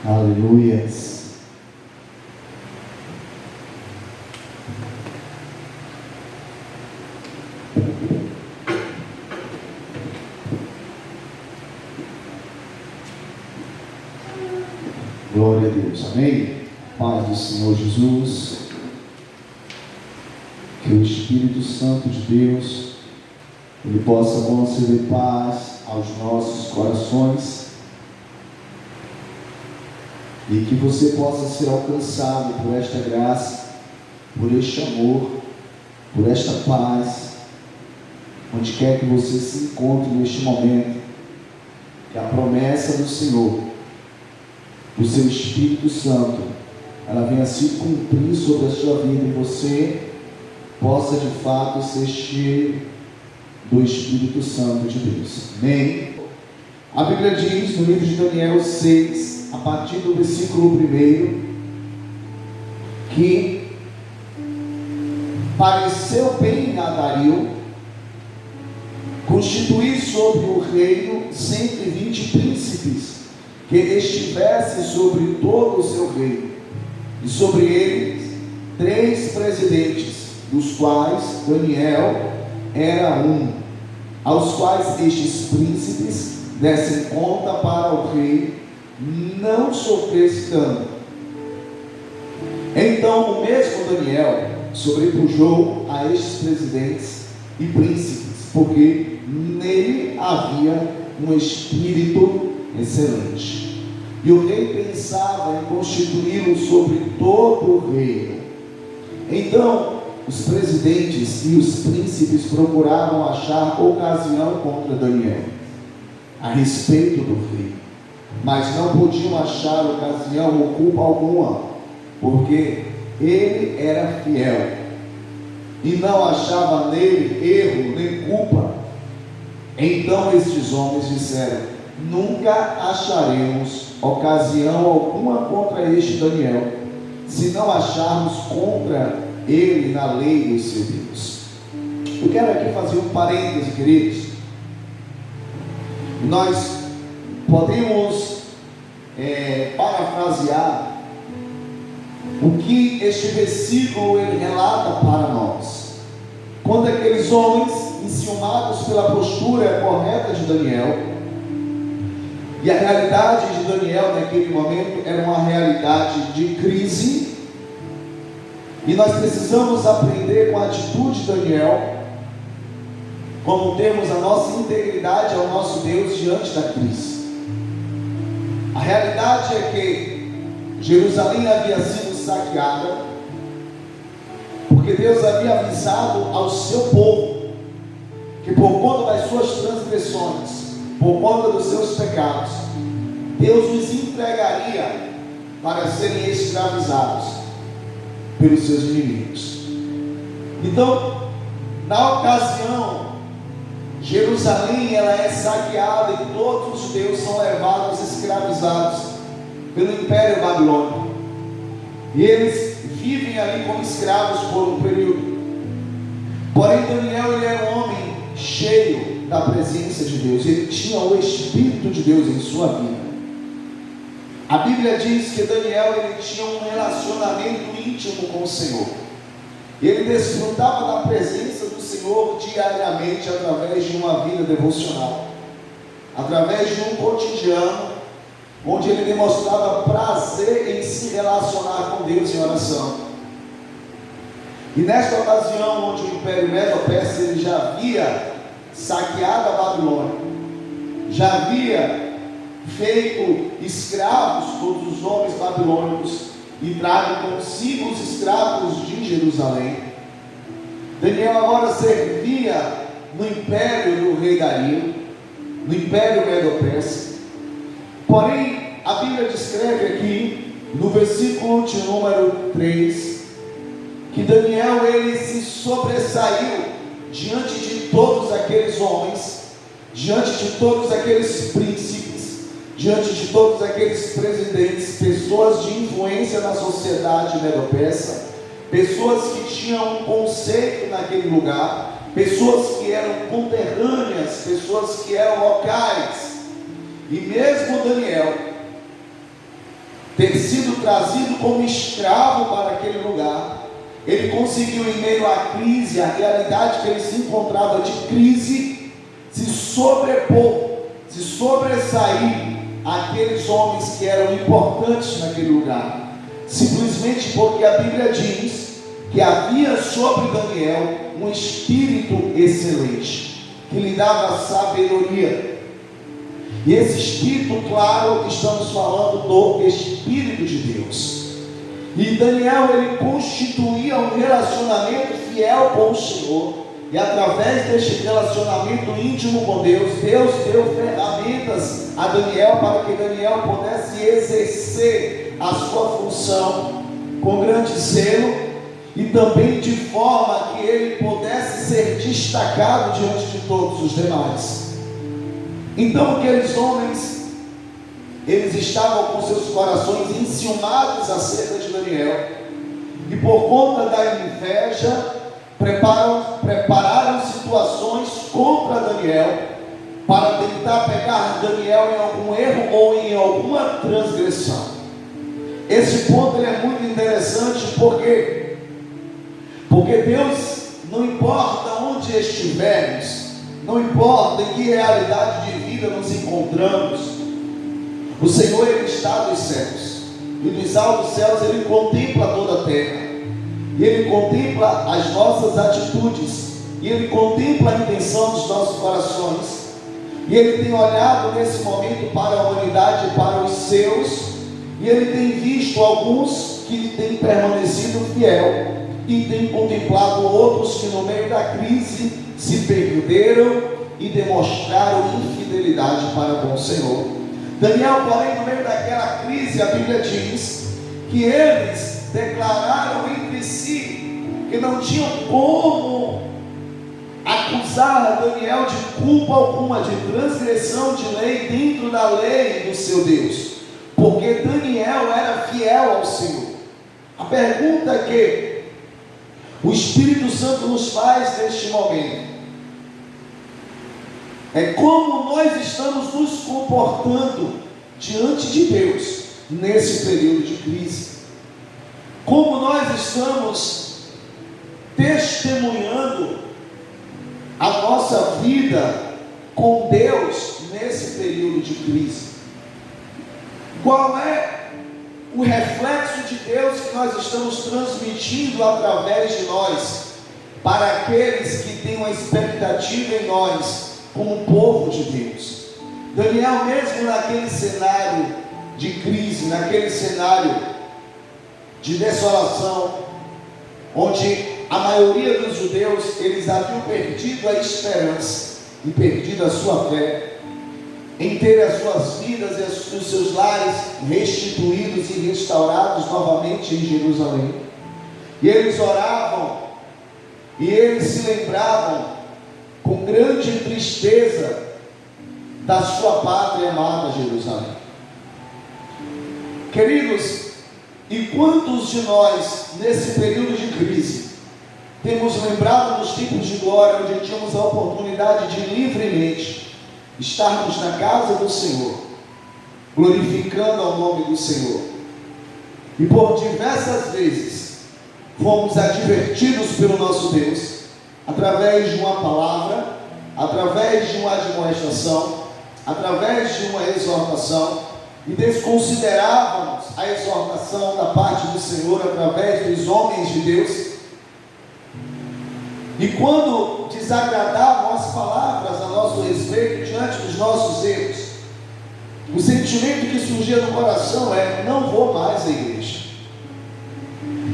Aleluias. Glória a Deus, amém? Paz do Senhor Jesus, que o Espírito Santo de Deus, Ele possa conceder paz aos nossos corações e que você possa ser alcançado por esta graça, por este amor, por esta paz, onde quer que você se encontre neste momento, que a promessa do Senhor, o seu Espírito Santo, ela venha se cumprir sobre a sua vida e você possa de fato ser cheio do Espírito Santo de Deus. Amém? A Bíblia diz no livro de Daniel 6, a partir do versículo 1, que pareceu bem a Dario constituir sobre o reino 120 príncipes, que estivesse sobre todo o seu reino, e sobre eles 3 presidentes, dos quais Daniel era um, aos quais estes príncipes dessem conta para o rei não sofresse dano. Então o mesmo Daniel sobrepujou a estes presidentes e príncipes, porque nele havia um espírito excelente. E o rei pensava em constituí-lo sobre todo o reino. Então os presidentes e os príncipes procuravam achar ocasião contra Daniel a respeito do rei, mas não podiam achar ocasião ou culpa alguma, porque ele era fiel e não achava nele erro nem culpa. Então estes homens disseram: nunca acharemos ocasião alguma contra este Daniel, se não acharmos contra ele na lei do seu Deus. Eu quero aqui fazer um parêntese, queridos. Nós podemos parafrasear o que este versículo ele relata para nós. Quando aqueles homens, enciumados pela postura correta de Daniel, e a realidade de Daniel naquele momento era uma realidade de crise, e nós precisamos aprender com a atitude de Daniel, como temos a nossa integridade ao nosso Deus diante da crise. A realidade é que Jerusalém havia sido saqueada, porque Deus havia avisado ao seu povo que por conta das suas transgressões, por conta dos seus pecados, Deus os entregaria para serem escravizados pelos seus inimigos. Então, na ocasião, Jerusalém ela é saqueada e todos os judeus são levados escravizados pelo Império Babilônico, e eles vivem ali como escravos por um período. Porém Daniel ele era um homem cheio da presença de Deus, ele tinha o Espírito de Deus em sua vida. A Bíblia diz que Daniel ele tinha um relacionamento íntimo com o Senhor. Ele desfrutava da presença do Senhor diariamente através de uma vida devocional, através de um cotidiano onde ele demonstrava prazer em se relacionar com Deus em oração. E nesta ocasião, onde o Império Medo-Persa ele já havia saqueado a Babilônia, já havia feito escravos todos os homens babilônicos e trago consigo os escravos de Jerusalém, Daniel agora servia no império do rei Dario, no império Medo-Persa. Porém, a Bíblia descreve aqui, no versículo de número 3, que Daniel ele se sobressaiu diante de todos aqueles homens, diante de todos aqueles príncipes, diante de todos aqueles presidentes, pessoas de influência na sociedade medo-persa, pessoas que tinham um conceito naquele lugar, pessoas que eram conterrâneas, pessoas que eram locais. E mesmo Daniel, ter sido trazido como escravo para aquele lugar, ele conseguiu, em meio à crise, a realidade que ele se encontrava de crise, se sobrepor, se sobressair àqueles homens que eram importantes naquele lugar, simplesmente porque a Bíblia diz que havia sobre Daniel um espírito excelente, que lhe dava sabedoria. E esse espírito, claro, estamos falando do Espírito de Deus. E Daniel, ele constituía um relacionamento fiel com o Senhor, e através deste relacionamento íntimo com Deus, Deus deu ferramentas a Daniel para que Daniel pudesse exercer a sua função com grande zelo, e também de forma que ele pudesse ser destacado diante de todos os demais. Então aqueles homens, eles estavam com seus corações enciumados acerca de Daniel, e por conta da inveja, prepararam situações contra Daniel, para tentar pegar Daniel em algum erro ou em alguma transgressão. Esse ponto ele é muito interessante, porque Deus, não importa onde estivermos, não importa em que realidade de vida nos encontramos, o Senhor, ele está nos céus, e dos altos céus ele contempla toda a terra, e ele contempla as nossas atitudes, e ele contempla a intenção dos nossos corações, e ele tem olhado nesse momento para a humanidade e para os seus, e ele tem visto alguns que têm permanecido fiel, e tem contemplado outros que no meio da crise se perderam e demonstraram infidelidade para com o Senhor. Daniel, porém, no meio daquela crise, a Bíblia diz que eles declararam entre si que não tinham como acusar Daniel de culpa alguma, de transgressão de lei dentro da lei do seu Deus, porque Daniel era fiel ao Senhor. A pergunta que o Espírito Santo nos faz neste momento é como nós estamos nos comportando diante de Deus nesse período de crise. Como nós estamos testemunhando a nossa vida com Deus nesse período de crise. Qual é o reflexo de Deus que nós estamos transmitindo através de nós para aqueles que têm uma expectativa em nós como povo de Deus? Daniel, mesmo naquele cenário de crise, naquele cenário de desolação, onde a maioria dos judeus, eles haviam perdido a esperança e perdido a sua fé em ter as suas vidas e os seus lares restituídos e restaurados novamente em Jerusalém, e eles oravam, e eles se lembravam com grande tristeza da sua pátria amada Jerusalém. Queridos, e quantos de nós nesse período de crise temos lembrado dos tempos de glória, onde tínhamos a oportunidade de livremente estarmos na casa do Senhor, glorificando ao nome do Senhor, e por diversas vezes fomos advertidos pelo nosso Deus, através de uma palavra, através de uma admoestação, através de uma exortação, e desconsiderávamos a exortação da parte do Senhor através dos homens de Deus, e quando desagradavam as palavras a nosso respeito diante dos nossos erros, o sentimento que surgia no coração é: não vou mais à igreja.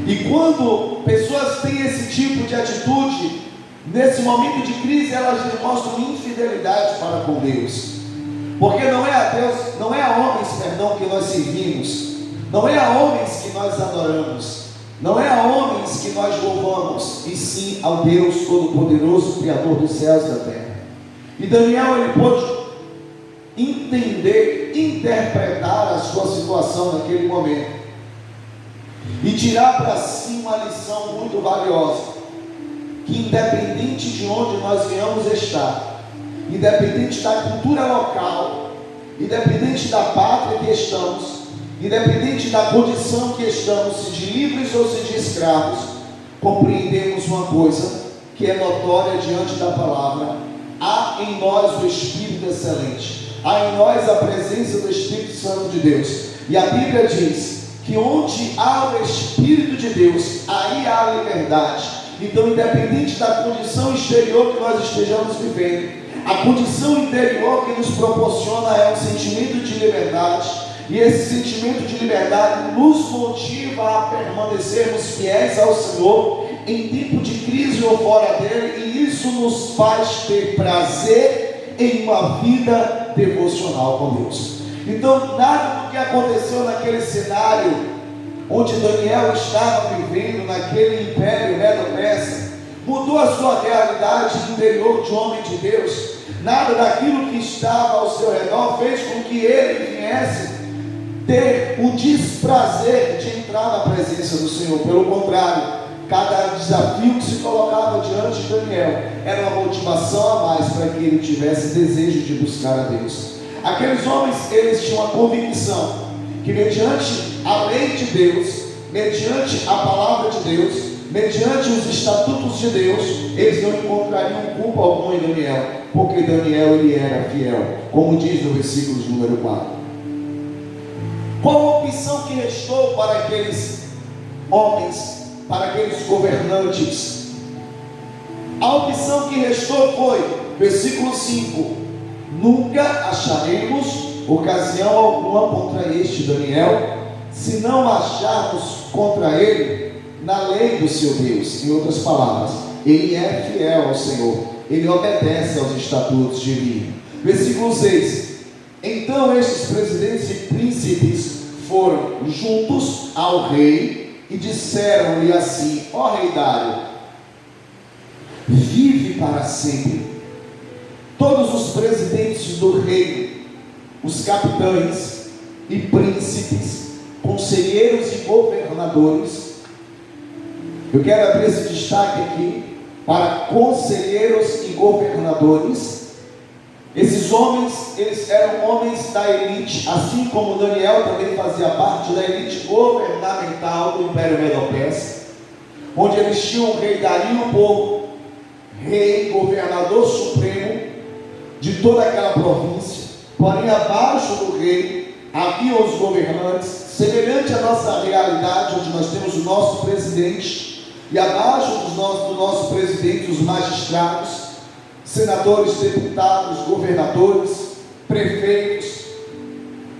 E quando pessoas têm esse tipo de atitude, nesse momento de crise, elas demonstram infidelidade para com Deus, porque não é a Deus, não é a homens, que nós servimos, não é a homens que nós adoramos, não é a homens que nós louvamos, e sim ao Deus Todo-Poderoso, Criador dos céus e da terra. E Daniel, ele pôde entender, interpretar a sua situação naquele momento, e tirar para si uma lição muito valiosa, que independente de onde nós venhamos estar, independente da cultura local, independente da pátria que estamos, independente da condição que estamos, se de livres ou se de escravos, compreendemos uma coisa que é notória diante da palavra: há em nós o Espírito excelente, há em nós a presença do Espírito Santo de Deus. E a Bíblia diz que onde há o Espírito de Deus, aí há liberdade. Então, independente da condição exterior que nós estejamos vivendo, a condição interior que nos proporciona é um sentimento de liberdade, e esse sentimento de liberdade nos motiva a permanecermos fiéis ao Senhor em tempo de crise ou fora dele, e isso nos faz ter prazer em uma vida devocional com Deus. Então, nada do que aconteceu naquele cenário onde Daniel estava vivendo, naquele império medo-persa, mudou a sua realidade interior de homem de Deus. Nada daquilo que estava ao seu redor fez com que ele viesse ter o desprazer de entrar na presença do Senhor. Pelo contrário, cada desafio que se colocava diante de Daniel era uma motivação a mais para que ele tivesse desejo de buscar a Deus. Aqueles homens, eles tinham a convicção que mediante a lei de Deus, mediante a palavra de Deus, mediante os estatutos de Deus, eles não encontrariam culpa alguma em Daniel, porque Daniel, ele era fiel, como diz no versículo de número 4. Qual a opção que restou para aqueles homens, para aqueles governantes? A opção que restou foi, versículo 5: nunca acharemos ocasião alguma contra este Daniel, se não acharmos contra ele na lei do seu Deus. Em outras palavras, ele é fiel ao Senhor, ele obedece aos estatutos divinos. Versículo 6: então estes presidentes e príncipes foram juntos ao rei e disseram-lhe assim: ó rei Dário, vive para sempre. Todos os presidentes do reino, os capitães e príncipes, conselheiros e governadores. Eu quero abrir esse destaque aqui para conselheiros e governadores. Esses homens, eles eram homens da elite, assim como Daniel também fazia parte da elite governamental do Império Medo-Persa, onde eles tinham o rei Dario como rei, governador supremo de toda aquela província. Porém, abaixo do rei haviam os governantes, semelhante à nossa realidade, onde nós temos o nosso presidente, e abaixo do nosso presidente os magistrados, senadores, deputados, governadores, prefeitos.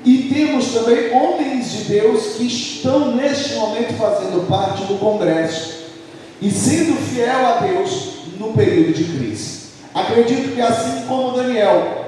E temos também homens de Deus que estão neste momento fazendo parte do Congresso e sendo fiel a Deus no período de crise. Acredito que assim como Daniel,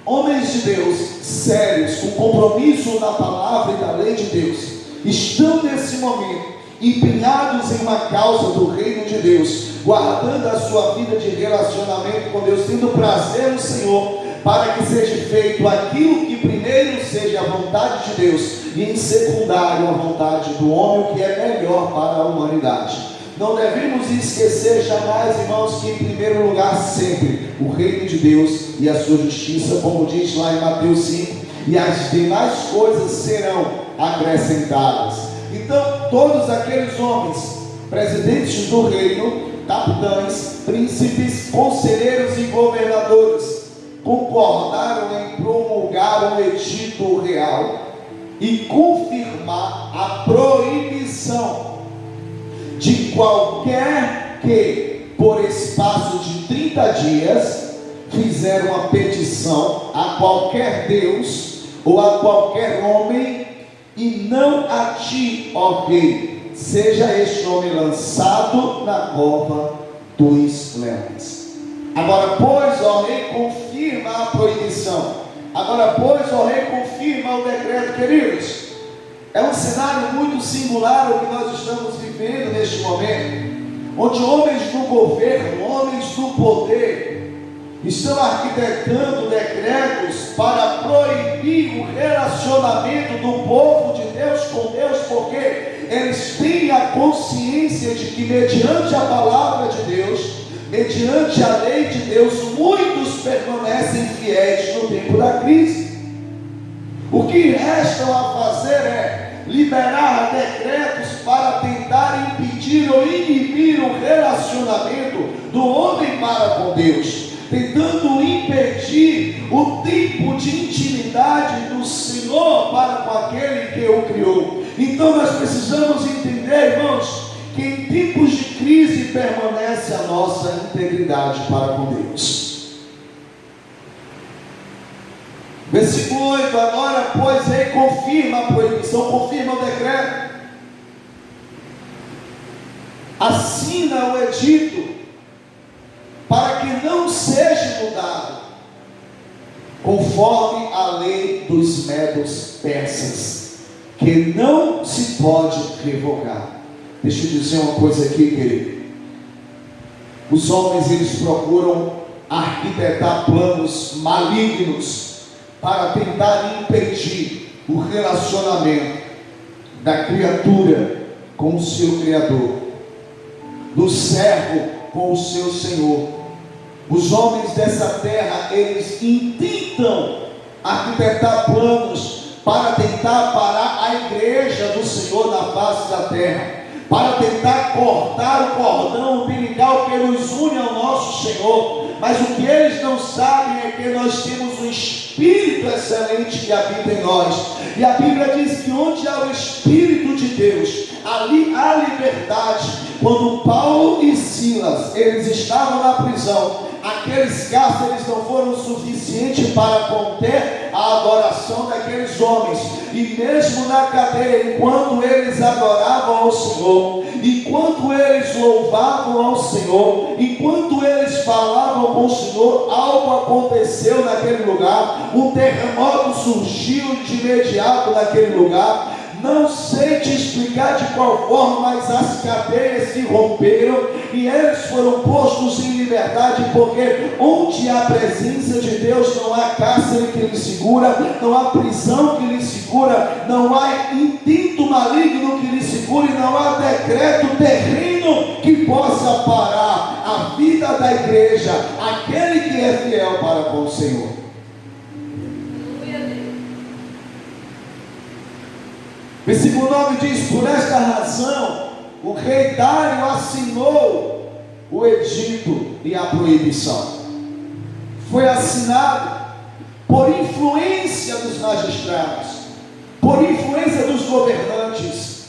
homens de Deus sérios, com compromisso na palavra e da lei de Deus, estão nesse momento empenhados em uma causa do reino de Deus, guardando a sua vida de relacionamento com Deus, tendo prazer no Senhor, para que seja feito aquilo que primeiro seja a vontade de Deus, e em secundário a vontade do homem, o que é melhor para a humanidade. Não devemos esquecer jamais, irmãos, que em primeiro lugar sempre o reino de Deus e a sua justiça, como diz lá em Mateus 5, e as demais coisas serão acrescentadas. Então, todos aqueles homens, presidentes do reino, capitães, príncipes, conselheiros e governadores, concordaram em promulgar um edito real e confirmar a proibição de qualquer que, por espaço de 30 dias, fizer uma petição a qualquer Deus ou a qualquer homem, e não a ti, ó rei, seja este homem lançado na cova dos leões. Agora, pois, ó rei, confirma a proibição. Agora, pois, ó rei, confirma o decreto. Queridos, é um cenário muito singular o que nós estamos vivendo neste momento, onde homens do governo, homens do poder, estão arquitetando decretos para proibir o relacionamento do povo de Deus com Deus, porque eles têm a consciência de que mediante a palavra de Deus, mediante a lei de Deus, muitos permanecem fiéis no tempo da crise. O que restam a fazer é liberar decretos para tentar impedir ou inibir o relacionamento do homem para com Deus, tentando impedir o tipo de intimidade do Senhor para com aquele que o criou. Então nós precisamos entender, irmãos, que em tempos de crise permanece a nossa integridade para com Deus. Versículo 8: agora, pois, rei, confirma a proibição, confirma o decreto, assina o edito, para que não seja mudado, conforme a lei dos medos persas, que não se pode revogar. Deixa eu dizer uma coisa aqui, querido. Os homens, eles procuram arquitetar planos malignos para tentar impedir o relacionamento da criatura com o seu Criador, do servo com o seu Senhor. Os homens dessa terra, eles intentam arquitetar planos para tentar parar a igreja do Senhor na face da terra, para tentar cortar o cordão umbilical que nos une ao nosso Senhor. Mas o que eles não sabem é que nós temos um Espírito excelente que habita em nós, e a Bíblia diz que onde há o Espírito de Deus, ali há liberdade. Quando Paulo e Silas, eles estavam na prisão, aqueles cárceres não foram suficientes para conter a adoração daqueles homens, e mesmo na cadeia, enquanto eles adoravam ao Senhor, enquanto eles louvavam ao Senhor, enquanto eles falavam com o Senhor, algo aconteceu naquele lugar. Um terremoto surgiu de imediato naquele lugar. Não sei te explicar de qual forma, mas as cadeias se romperam e eles foram postos em liberdade, porque onde há a presença de Deus não há cárcere que lhe segura, não há prisão que lhe segura, não há intento maligno que lhe segure, não há decreto terreno que possa parar a vida da igreja, aquele que é fiel para com o Senhor. Versículo 9 diz: por esta razão o rei Dário assinou o edito e a proibição. Foi assinado por influência dos magistrados, por influência dos governantes.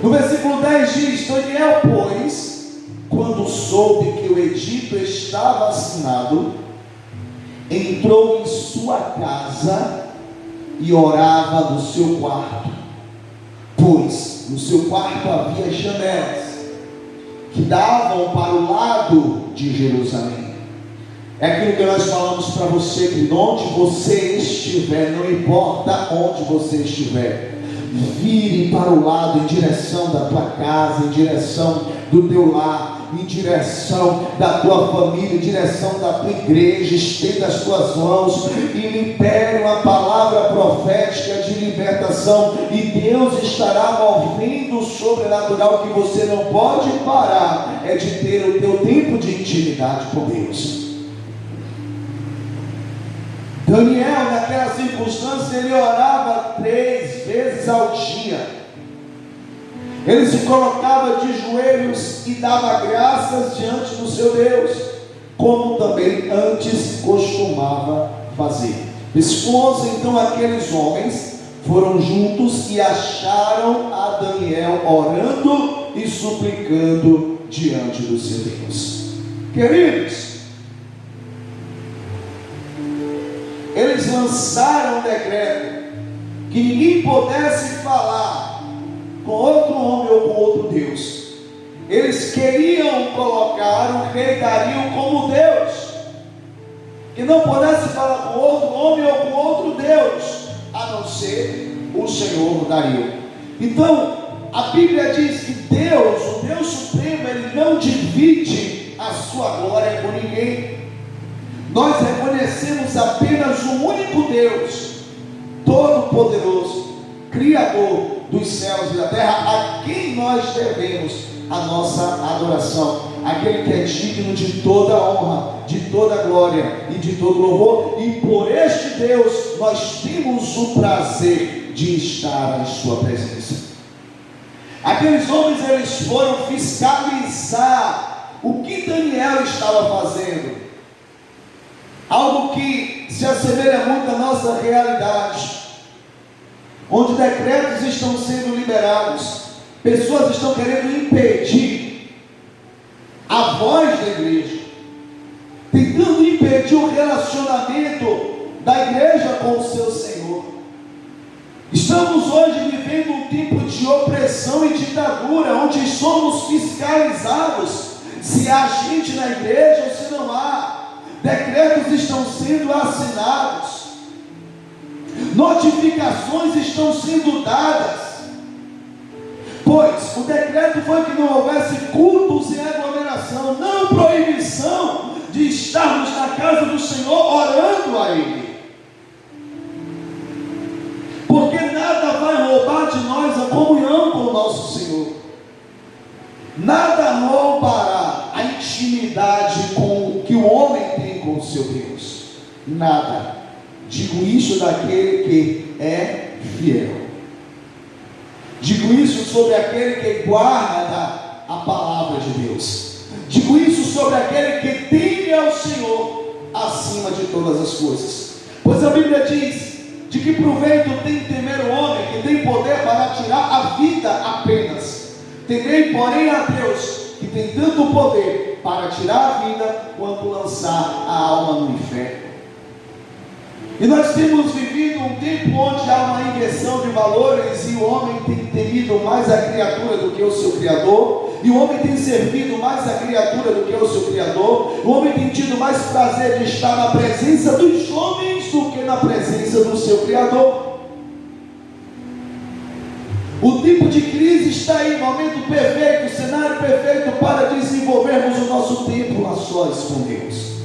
No versículo 10 diz: Daniel, pois, quando soube que o edito estava assinado, entrou em sua casa e orava no seu quarto, pois no seu quarto havia janelas que davam para o lado de Jerusalém. É aquilo que nós falamos para você, que onde você estiver, não importa onde você estiver, vire para o lado, em direção da tua casa, em direção do teu lar, em direção da tua família, em direção da tua igreja. Estenda as tuas mãos e libere uma palavra profética de libertação, e Deus estará movendo o sobrenatural. Que você não pode parar é de ter o teu tempo de intimidade com Deus. Daniel, naquela circunstância, ele orava 3 vezes ao dia. Ele se colocava de joelhos e dava graças diante do seu Deus, como também antes costumava fazer. Versículo 11: então aqueles homens foram juntos e acharam a Daniel orando e suplicando diante do seu Deus. Queridos, eles lançaram um decreto que ninguém pudesse falar com outro homem ou com outro Deus. Eles queriam colocar o rei Dario como Deus, que não pudesse falar com outro homem ou com outro Deus, a não ser o Senhor Dario. Então a Bíblia diz que Deus, o Deus Supremo, ele não divide a sua glória com ninguém. Nós reconhecemos apenas um único Deus, Todo-Poderoso, Criador dos céus e da terra, a quem nós devemos a nossa adoração. aquele que é digno de toda honra, de toda glória e de todo louvor, e por este Deus nós temos o prazer de estar em sua presença. Aqueles homens, eles foram fiscalizar o que Daniel estava fazendo, algo que se assemelha muito à nossa realidade, onde decretos estão sendo liberados, pessoas estão querendo impedir a voz da igreja, tentando impedir o relacionamento da igreja com o seu Senhor. Estamos hoje vivendo um tempo de opressão e ditadura, onde somos fiscalizados se há gente na igreja ou se não há. Decretos estão sendo assinados, notificações estão sendo dadas, pois o decreto foi que não houvesse cultos em aglomeração, não proibição de estarmos na casa do Senhor orando a Ele, porque nada vai roubar de nós a comunhão com o nosso Senhor, nada roubará a intimidade com que o homem tem com o seu Deus, nada. Digo isso daquele que é fiel, digo isso sobre aquele que guarda a palavra de Deus, digo isso sobre aquele que teme ao Senhor acima de todas as coisas, pois a Bíblia diz: de que proveito tem temer o homem que tem poder para tirar a vida apenas? Temei, porém, a Deus que tem tanto poder para tirar a vida quanto lançar a alma no inferno. E nós temos vivido um tempo onde há uma inversão de valores, e o homem tem temido mais a criatura do que o seu Criador, e o homem tem servido mais a criatura do que o seu Criador. O homem tem tido mais prazer de estar na presença dos homens do que na presença do seu Criador. O tempo de crise está aí, o momento perfeito, o cenário perfeito para desenvolvermos o nosso tempo a sós com Deus,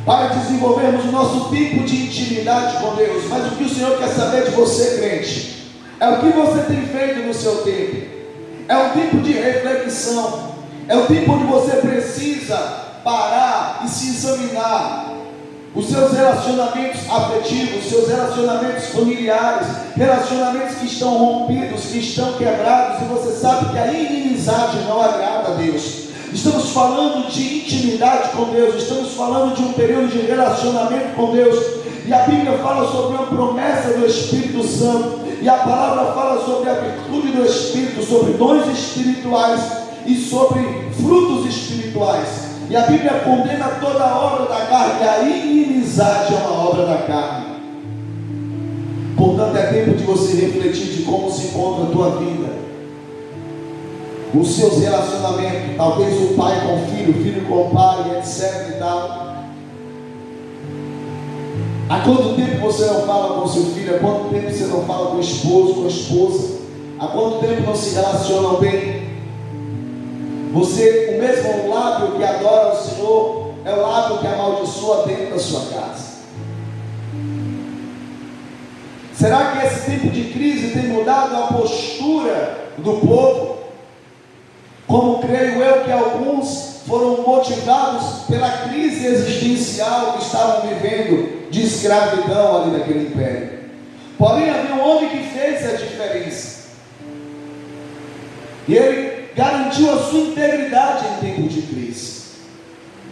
para desenvolvermos o nosso tempo de intimidade com Deus. Mas o que o Senhor quer saber de você, crente, é o que você tem feito no seu tempo. É um tempo de reflexão, é o tempo onde você precisa parar e se examinar. Os seus relacionamentos afetivos, seus relacionamentos familiares, relacionamentos que estão rompidos, que estão quebrados, e você sabe que a inimizade não agrada a Deus. Estamos falando de intimidade com Deus, estamos falando de um período de relacionamento com Deus, e a Bíblia fala sobre uma promessa do Espírito Santo, e a palavra fala sobre a virtude do Espírito, sobre dons espirituais e sobre frutos espirituais. E a Bíblia condena toda a obra da carne, e a inimizade é uma obra da carne. Portanto, é tempo de você refletir de como se encontra a tua vida, os seus relacionamentos, talvez o pai com o filho, o filho com o pai, etc e tal. Há quanto tempo você não fala com o seu filho? Há quanto tempo você não fala com o esposo, com a esposa? Há quanto tempo não se relacionam bem? Você, o mesmo lábio que adora o Senhor, é o lábio que amaldiçoa dentro da sua casa. Será que esse tempo de crise tem mudado a postura do povo? Como creio eu que alguns foram motivados pela crise existencial que estavam vivendo, de escravidão ali naquele império. Porém, havia um homem que fez a diferença, e ele garantiu a sua integridade em tempo de crise.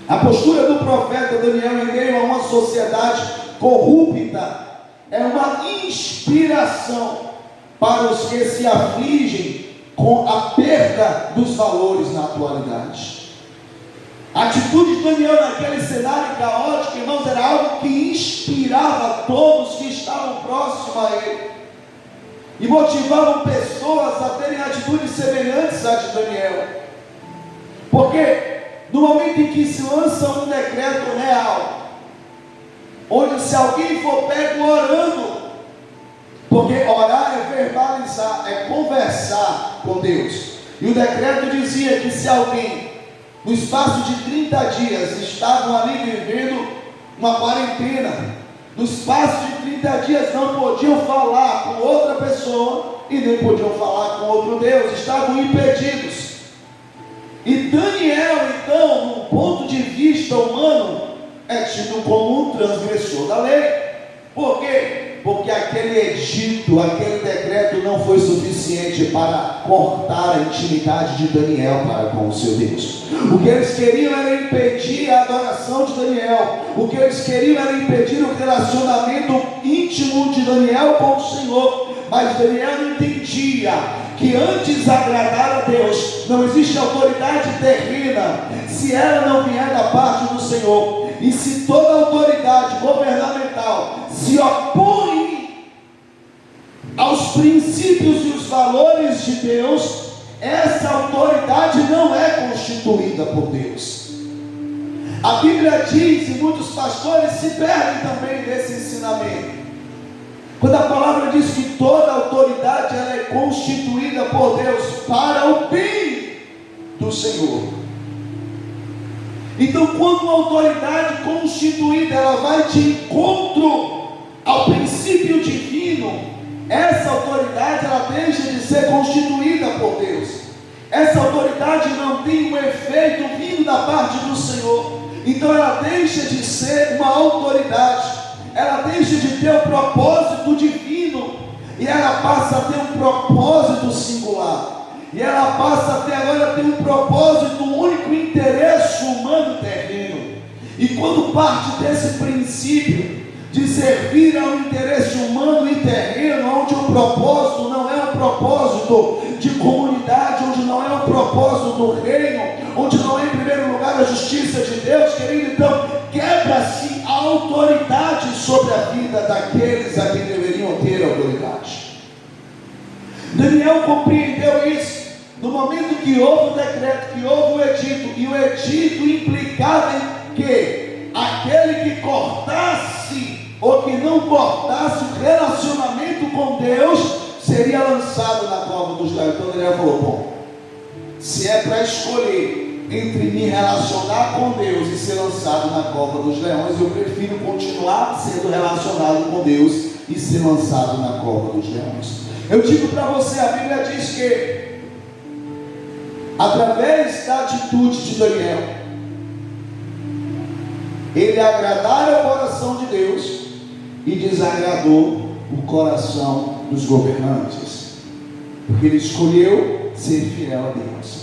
A postura do profeta Daniel em meio a uma sociedade corrupta é uma inspiração para os que se afligem com a perda dos valores na atualidade. A atitude de Daniel naquele cenário caótico, irmãos, era algo que inspirava todos que estavam próximos a ele, e motivavam pessoas a terem atitudes semelhantes à de Daniel. Porque no momento em que se lança um decreto real, onde se alguém for pego orando, porque orar é verbalizar, é conversar com Deus, e o decreto dizia que se alguém, no espaço de 30 dias, estavam ali vivendo uma quarentena, no espaço de 30 dias não podiam falar com outra pessoa, e nem podiam falar com outro Deus, estavam impedidos. E Daniel, então, no ponto de vista humano, é tido como um transgressor da lei. Por quê? Porque aquele edito, aquele decreto não foi suficiente para cortar a intimidade de Daniel para com o seu Deus. O que eles queriam era impedir a adoração de Daniel. O que eles queriam era impedir o relacionamento íntimo de Daniel com o Senhor. Mas Daniel não entendia que antes de agradar a Deus, não existe autoridade terrena se ela não vier da parte do Senhor. E se toda autoridade governamental se opõe aos princípios e os valores de Deus, essa autoridade não é constituída por Deus. A Bíblia diz, e muitos pastores se perdem também desse ensinamento, quando a palavra diz que toda autoridade ela é constituída por Deus para o bem do Senhor. Então, quando uma autoridade constituída ela vai de encontro ao princípio divino, essa autoridade ela deixa de ser constituída por Deus. Essa autoridade não tem um efeito vindo da parte do Senhor. Então ela deixa de ser uma autoridade, ela deixa de ter um propósito divino, e ela passa a ter um propósito singular. E ela passa a ter agora um propósito único, interesse humano terreno. E quando parte desse princípio de servir ao interesse humano e terreno, onde o propósito não é um propósito de comunidade, onde não é um propósito do reino, onde não é em primeiro lugar a justiça de Deus, querido, então quebra-se a autoridade sobre a vida daqueles a quem deveriam ter autoridade. Daniel compreendeu isso. No momento que houve o decreto, que houve o edito, e o edito implicava em que aquele que cortasse ou que não cortasse o relacionamento com Deus seria lançado na cova dos leões. Então Daniel falou: bom, se é para escolher entre me relacionar com Deus e ser lançado na cova dos leões, eu prefiro continuar sendo relacionado com Deus e ser lançado na cova dos leões. Eu digo para você, a Bíblia diz que através da atitude de Daniel, ele agradara o coração de Deus e desagradou o coração dos governantes, porque ele escolheu ser fiel a Deus.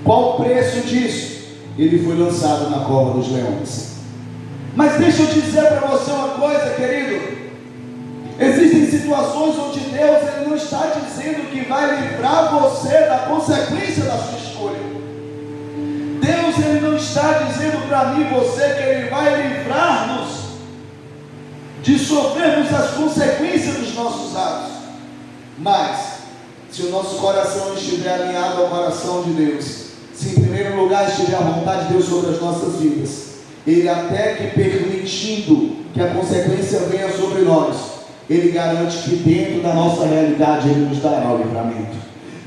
Qual o preço disso? Ele foi lançado na cova dos leões. Mas deixa eu dizer para você uma coisa, querido. Existem situações onde Deus ele não está dizendo que vai livrar você da consequência da sua escolha. Deus ele não está dizendo para mim e você que ele vai livrar-nos de sofrermos as consequências dos nossos atos. Mas se o nosso coração estiver alinhado ao coração de Deus, se em primeiro lugar estiver a vontade de Deus sobre as nossas vidas, ele até que permitindo que a consequência venha sobre nós, ele garante que dentro da nossa realidade ele nos dará o livramento.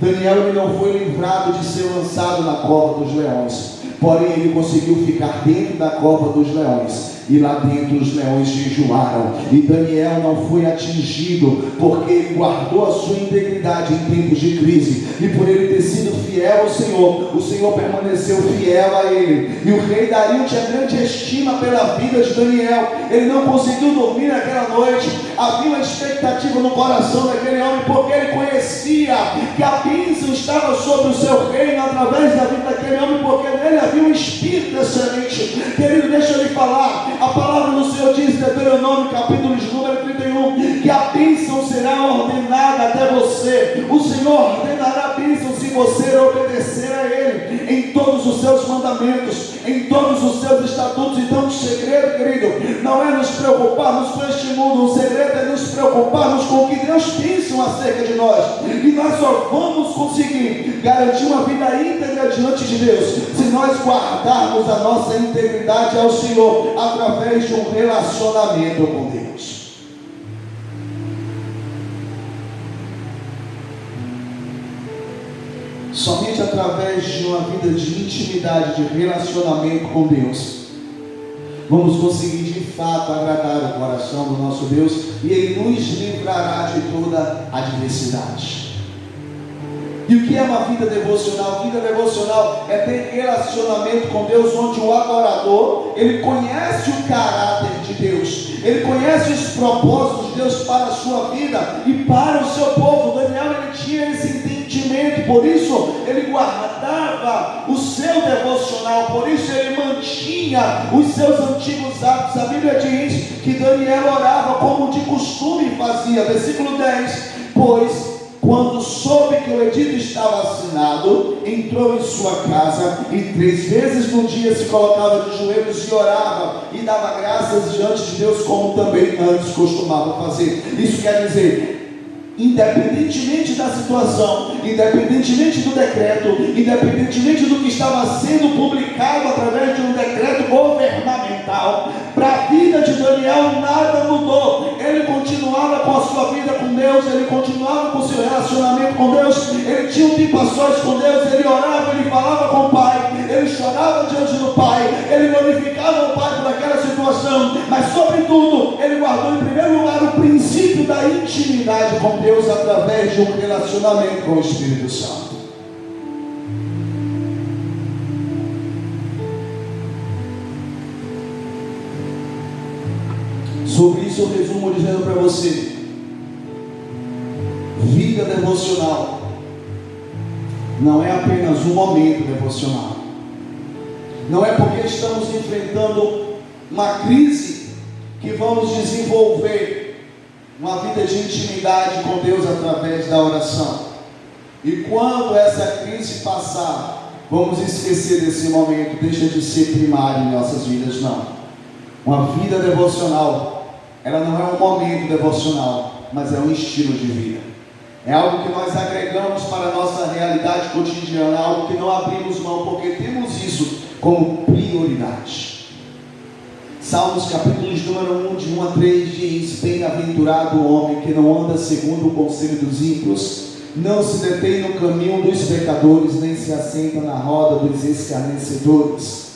Daniel ele não foi livrado de ser lançado na cova dos leões, porém ele conseguiu ficar dentro da cova dos leões, e lá dentro os leões jejuaram, e Daniel não foi atingido, porque ele guardou a sua integridade em tempos de crise, e por ele ter sido fiel ao Senhor, o Senhor permaneceu fiel a ele, e o rei Dario tinha grande estima pela vida de Daniel. Ele não conseguiu dormir naquela noite, havia uma expectativa no coração daquele homem, porque ele conhecia que a bênção estava sobre o seu reino através da vida daquele homem, porque nele havia um espírito excelente. Querido, deixa eu lhe falar, a palavra do Senhor diz em Deuteronômio capítulo de número 31, que a bênção será ordenada até você. O Senhor ordenará a bênção se você obedecer a Ele em todos os seus mandamentos, em todos os seus estatutos. Então o segredo, querido, não é nos preocuparmos com este mundo, o segredo é nos preocuparmos com o que Deus pensa acerca de nós. E nós só vamos conseguir garantir uma vida íntegra diante de Deus se nós guardarmos a nossa integridade ao Senhor através de um relacionamento com Deus. Somente através de uma vida de intimidade, de relacionamento com Deus, vamos conseguir de fato agradar o coração do nosso Deus, e Ele nos livrará de toda adversidade. E o que é uma vida devocional? Vida devocional é ter relacionamento com Deus, onde o adorador, ele conhece o caráter de Deus, ele conhece os propósitos de Deus para a sua vida e para o seu povo. Daniel, ele tinha esse entendimento, por isso ele guardava o seu devocional, por isso ele mantinha os seus antigos hábitos. A Bíblia diz que Daniel orava como de costume fazia. Versículo 10: pois quando soube que o edito estava assinado, entrou em sua casa e 3 vezes no dia se colocava de joelhos e orava e dava graças diante de Deus, como também antes costumava fazer. Isso quer dizer, independentemente da situação, independentemente do decreto, independentemente do que estava sendo publicado através de um decreto governamental, para a vida de Daniel nada mudou. Ele continuava com a sua vida com Deus, ele continuava com o seu relacionamento com Deus, ele tinha um tempo a sós com Deus, ele orava, ele falava com o Pai, ele chorava diante do Pai, ele glorificava o Pai por aquela situação, mas sobretudo, ele guardou em primeiro lugar o princípio da intimidade com Deus através de um relacionamento com o Espírito Santo. Sobre isso eu resumo dizendo para você: vida devocional não é apenas um momento devocional, não é porque estamos enfrentando uma crise que vamos desenvolver uma vida de intimidade com Deus através da oração, e quando essa crise passar, vamos esquecer desse momento, deixa de ser primário em nossas vidas. Não, uma vida devocional, ela não é um momento devocional, mas é um estilo de vida. É algo que nós agregamos para a nossa realidade cotidiana, algo que não abrimos mão, porque temos isso como prioridade. Salmos capítulos número 1, de 1 a 3 diz: bem-aventurado o homem que não anda segundo o conselho dos ímpios, não se detém no caminho dos pecadores, nem se assenta na roda dos escarnecedores.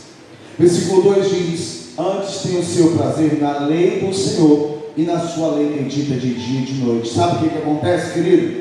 Versículo 2 diz: antes tem o seu prazer na lei do Senhor, e na sua lei medita de dia e de noite. Sabe o que acontece, querido?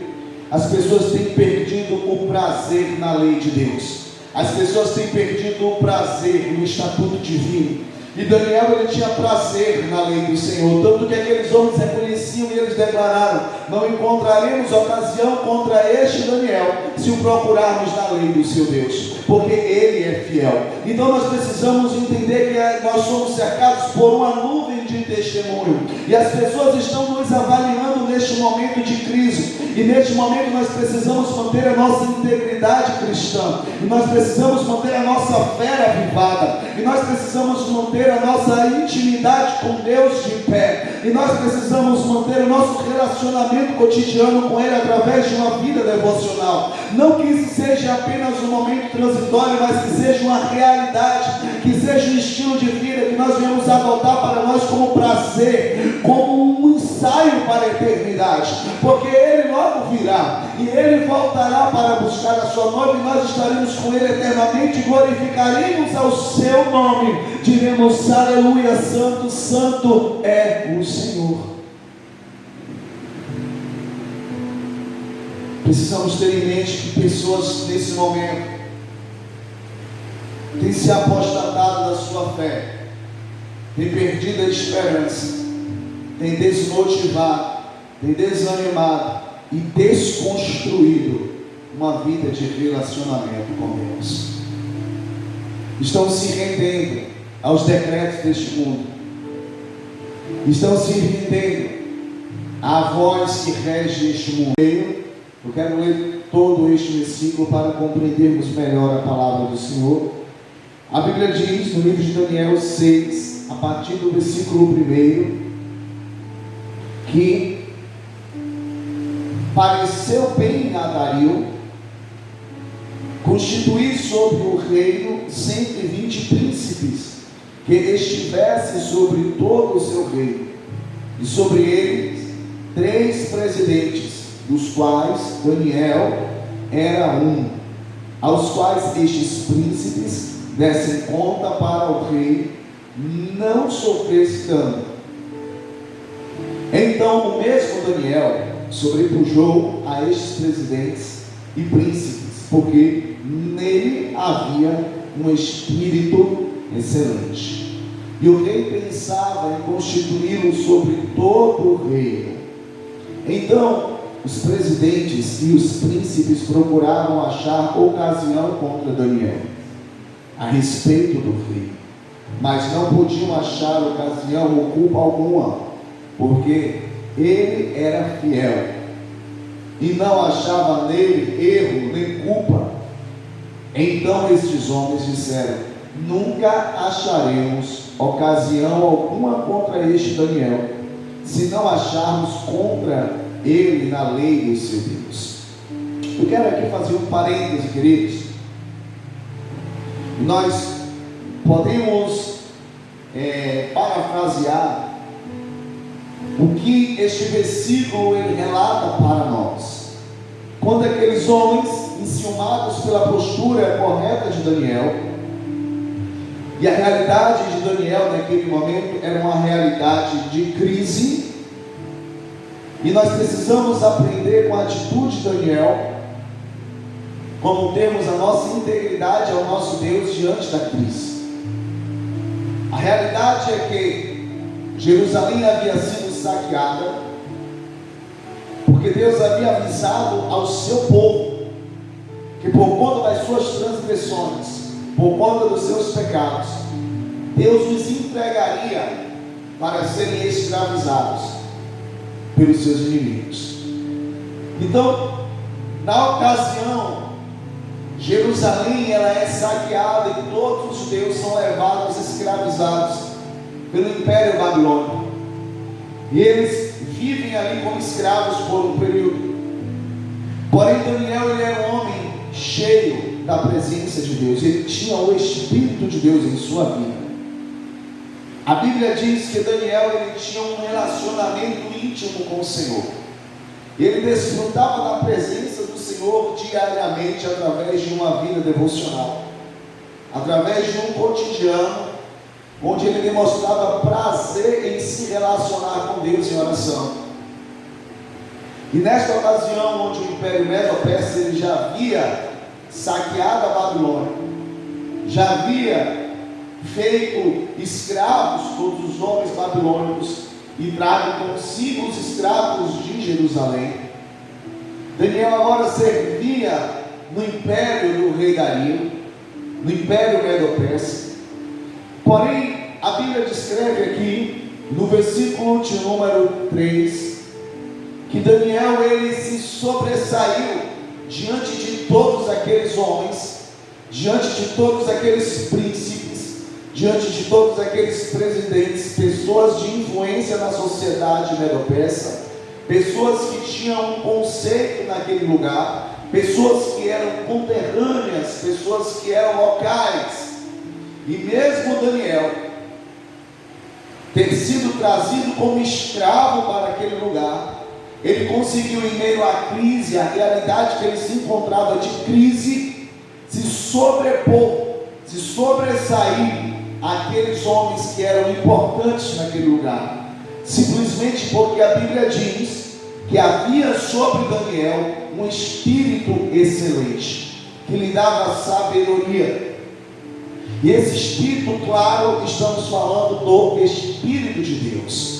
As pessoas têm perdido o prazer na lei de Deus. As pessoas têm perdido o prazer no estatuto divino. E Daniel, ele tinha prazer na lei do Senhor, tanto que aqueles homens reconheciam e eles declararam: não encontraremos ocasião contra este Daniel se o procurarmos na lei do seu Deus, porque ele é fiel. Então nós precisamos entender que nós somos cercados por uma nuvem de testemunho, e as pessoas estão nos avaliando neste momento de crise, e neste momento nós precisamos manter a nossa integridade cristã, e nós precisamos manter a nossa fé avivada, e nós precisamos manter a nossa intimidade com Deus de pé, e nós precisamos manter o nosso relacionamento cotidiano com Ele através de uma vida devocional. Não que isso seja apenas um momento transitório, mas que seja uma realidade, que seja um estilo de vida que nós venhamos adotar para nós como prazer, como um ensaio para a eternidade, porque Ele logo virá e Ele voltará para buscar a sua noiva, e nós estaremos com Ele eternamente, glorificaremos ao seu nome, diremos: aleluia, santo, santo é o Senhor. Precisamos ter em mente que pessoas nesse momento têm se apostatado da sua fé, têm perdido a esperança, têm desmotivado, têm desanimado e desconstruído uma vida de relacionamento com Deus. Estão se rendendo aos decretos deste mundo, estão se rendendo à voz que rege este mundo. Eu quero ler todo este versículo para compreendermos melhor a palavra do Senhor. A Bíblia diz no livro de Daniel 6, a partir do versículo 1, que pareceu bem a Dario constituir sobre o reino 120 príncipes, que estivessem sobre todo o seu reino, e sobre eles 3 presidentes, dos quais Daniel era um, aos quais estes príncipes dessem conta para o rei não sofresse dano. Então o mesmo Daniel sobrepujou a estes presidentes e príncipes, porque nele havia um espírito excelente. E o rei pensava em constituí-lo sobre todo o reino. Então, os presidentes e os príncipes procuravam achar ocasião contra Daniel, a respeito do rei, mas não podiam achar ocasião ou culpa alguma, porque ele era fiel, e não achava nele erro nem culpa. Então estes homens disseram: nunca acharemos ocasião alguma contra este Daniel, se não acharmos contra ele na lei do seu Deus. Eu quero aqui fazer um parêntese, queridos. Nós podemos parafrasear o que este versículo ele relata para nós. Quando aqueles homens, enciumados pela postura correta de Daniel, e a realidade de Daniel naquele momento era uma realidade de crise, e nós precisamos aprender com a atitude de Daniel, como temos a nossa integridade ao nosso Deus diante da crise. A realidade é que Jerusalém havia sido saqueada, porque Deus havia avisado ao seu povo que por conta das suas transgressões, por conta dos seus pecados, Deus os entregaria para serem escravizados pelos seus inimigos. Então, na ocasião, Jerusalém ela é saqueada e todos os judeus são levados escravizados pelo Império Babilônico, e eles vivem ali como escravos por um período. Porém, Daniel ele era um homem cheio da presença de Deus, ele tinha o Espírito de Deus em sua vida. A Bíblia diz que Daniel ele tinha um relacionamento íntimo com o Senhor. Ele desfrutava da presença do Senhor diariamente através de uma vida devocional, através de um cotidiano onde ele demonstrava prazer em se relacionar com Deus em oração. E nesta ocasião, onde o Império Medo-Persa ele já havia saqueado a Babilônia, já havia feito escravos todos os homens babilônicos e trago consigo os escravos de Jerusalém, Daniel agora servia no império do rei Dario, no império Medo-Persa. Porém, a Bíblia descreve aqui, no versículo de número 3, que Daniel ele se sobressaiu diante de todos aqueles homens, diante de todos aqueles príncipes, diante de todos aqueles presidentes, pessoas de influência na sociedade medo-persa, pessoas que tinham um conceito naquele lugar, pessoas que eram conterrâneas, pessoas que eram locais. E mesmo Daniel ter sido trazido como escravo para aquele lugar, ele conseguiu, em meio à crise, a realidade que ele se encontrava de crise, se sobrepor, se sobressair àqueles homens que eram importantes naquele lugar, simplesmente porque a Bíblia diz que havia sobre Daniel um espírito excelente, que lhe dava sabedoria. E esse espírito, claro, estamos falando do Espírito de Deus.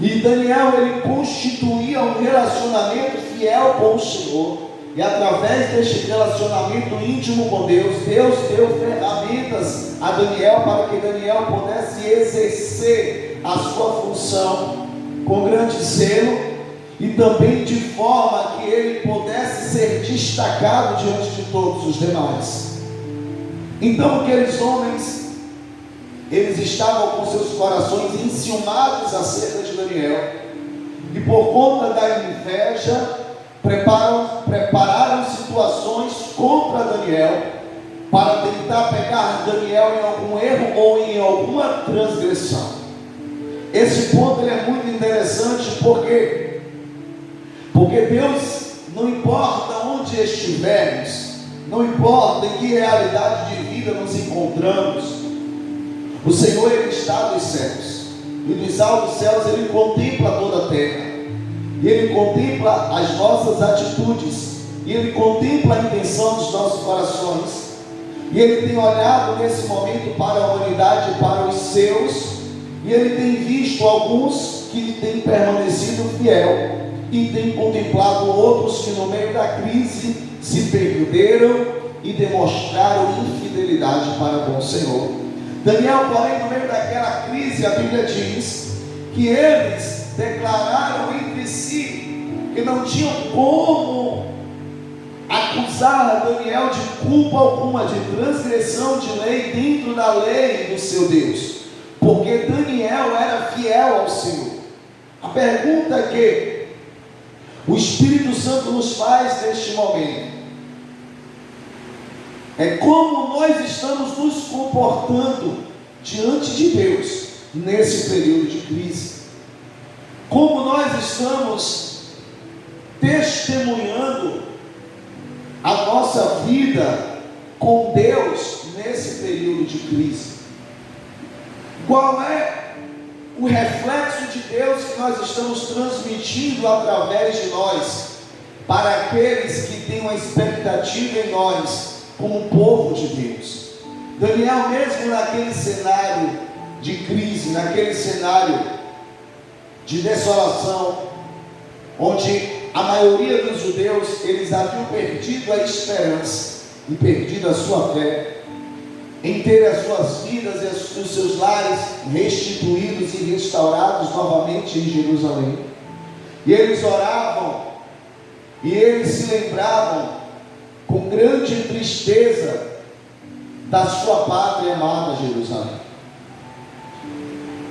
E Daniel, ele constituía um relacionamento fiel com o Senhor, e através deste relacionamento íntimo com Deus, Deus deu ferramentas a Daniel para que Daniel pudesse exercer a sua função com grande zelo, e também de forma que ele pudesse ser destacado diante de todos os demais. Então aqueles homens, eles estavam com seus corações enciumados acerca de Daniel, e por conta da inveja, prepararam situações contra Daniel, para tentar pegar Daniel em algum erro ou em alguma transgressão. Esse ponto ele é muito interessante, porque Deus, não importa onde estivermos, não importa em que realidade de vida nos encontramos, o Senhor ele está nos céus, e dos altos céus ele contempla toda a terra, e ele contempla as nossas atitudes, e Ele contempla a intenção dos nossos corações, e Ele tem olhado nesse momento para a humanidade, para os seus, e Ele tem visto alguns que têm permanecido fiel, e tem contemplado outros que no meio da crise se perderam e demonstraram infidelidade para com o Senhor. Daniel, porém, no meio daquela crise, a Bíblia diz que eles declararam entre si que não tinham como acusar Daniel de culpa alguma, de transgressão de lei dentro da lei do seu Deus, porque Daniel era fiel ao Senhor. A pergunta que o Espírito Santo nos faz neste momento é como nós estamos nos comportando diante de Deus nesse período de crise. Como nós estamos testemunhando a nossa vida com Deus nesse período de crise. Qual é o reflexo de Deus que nós estamos transmitindo através de nós para aqueles que têm uma expectativa em nós como povo de Deus? Daniel, mesmo naquele cenário de crise, naquele cenário de desolação, onde a maioria dos judeus, eles haviam perdido a esperança e perdido a sua fé em ter as suas vidas e os seus lares restituídos e restaurados novamente em Jerusalém. E eles oravam, e eles se lembravam com grande tristeza da sua pátria amada Jerusalém.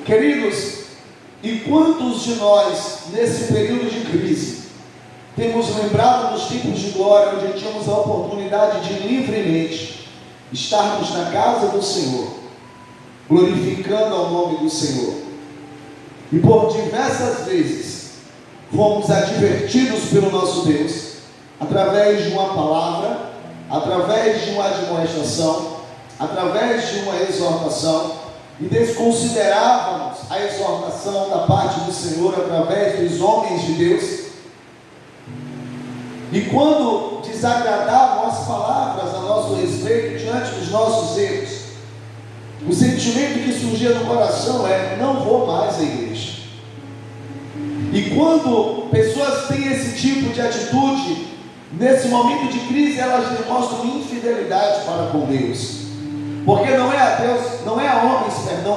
Queridos, e quantos de nós, nesse período de crise, temos lembrado dos tempos de glória, onde tínhamos a oportunidade de livremente estarmos na casa do Senhor, glorificando ao nome do Senhor, e por diversas vezes fomos advertidos pelo nosso Deus, através de uma palavra, através de uma admoestação, através de uma exortação, e desconsiderávamos a exortação da parte do Senhor através dos homens de Deus, e quando desagradavam as palavras a nosso respeito diante dos nossos erros, o sentimento que surgia no coração é: não vou mais à igreja. E quando pessoas têm esse tipo de atitude, nesse momento de crise, elas demonstram infidelidade para com Deus, porque não é a Deus, não é a homens,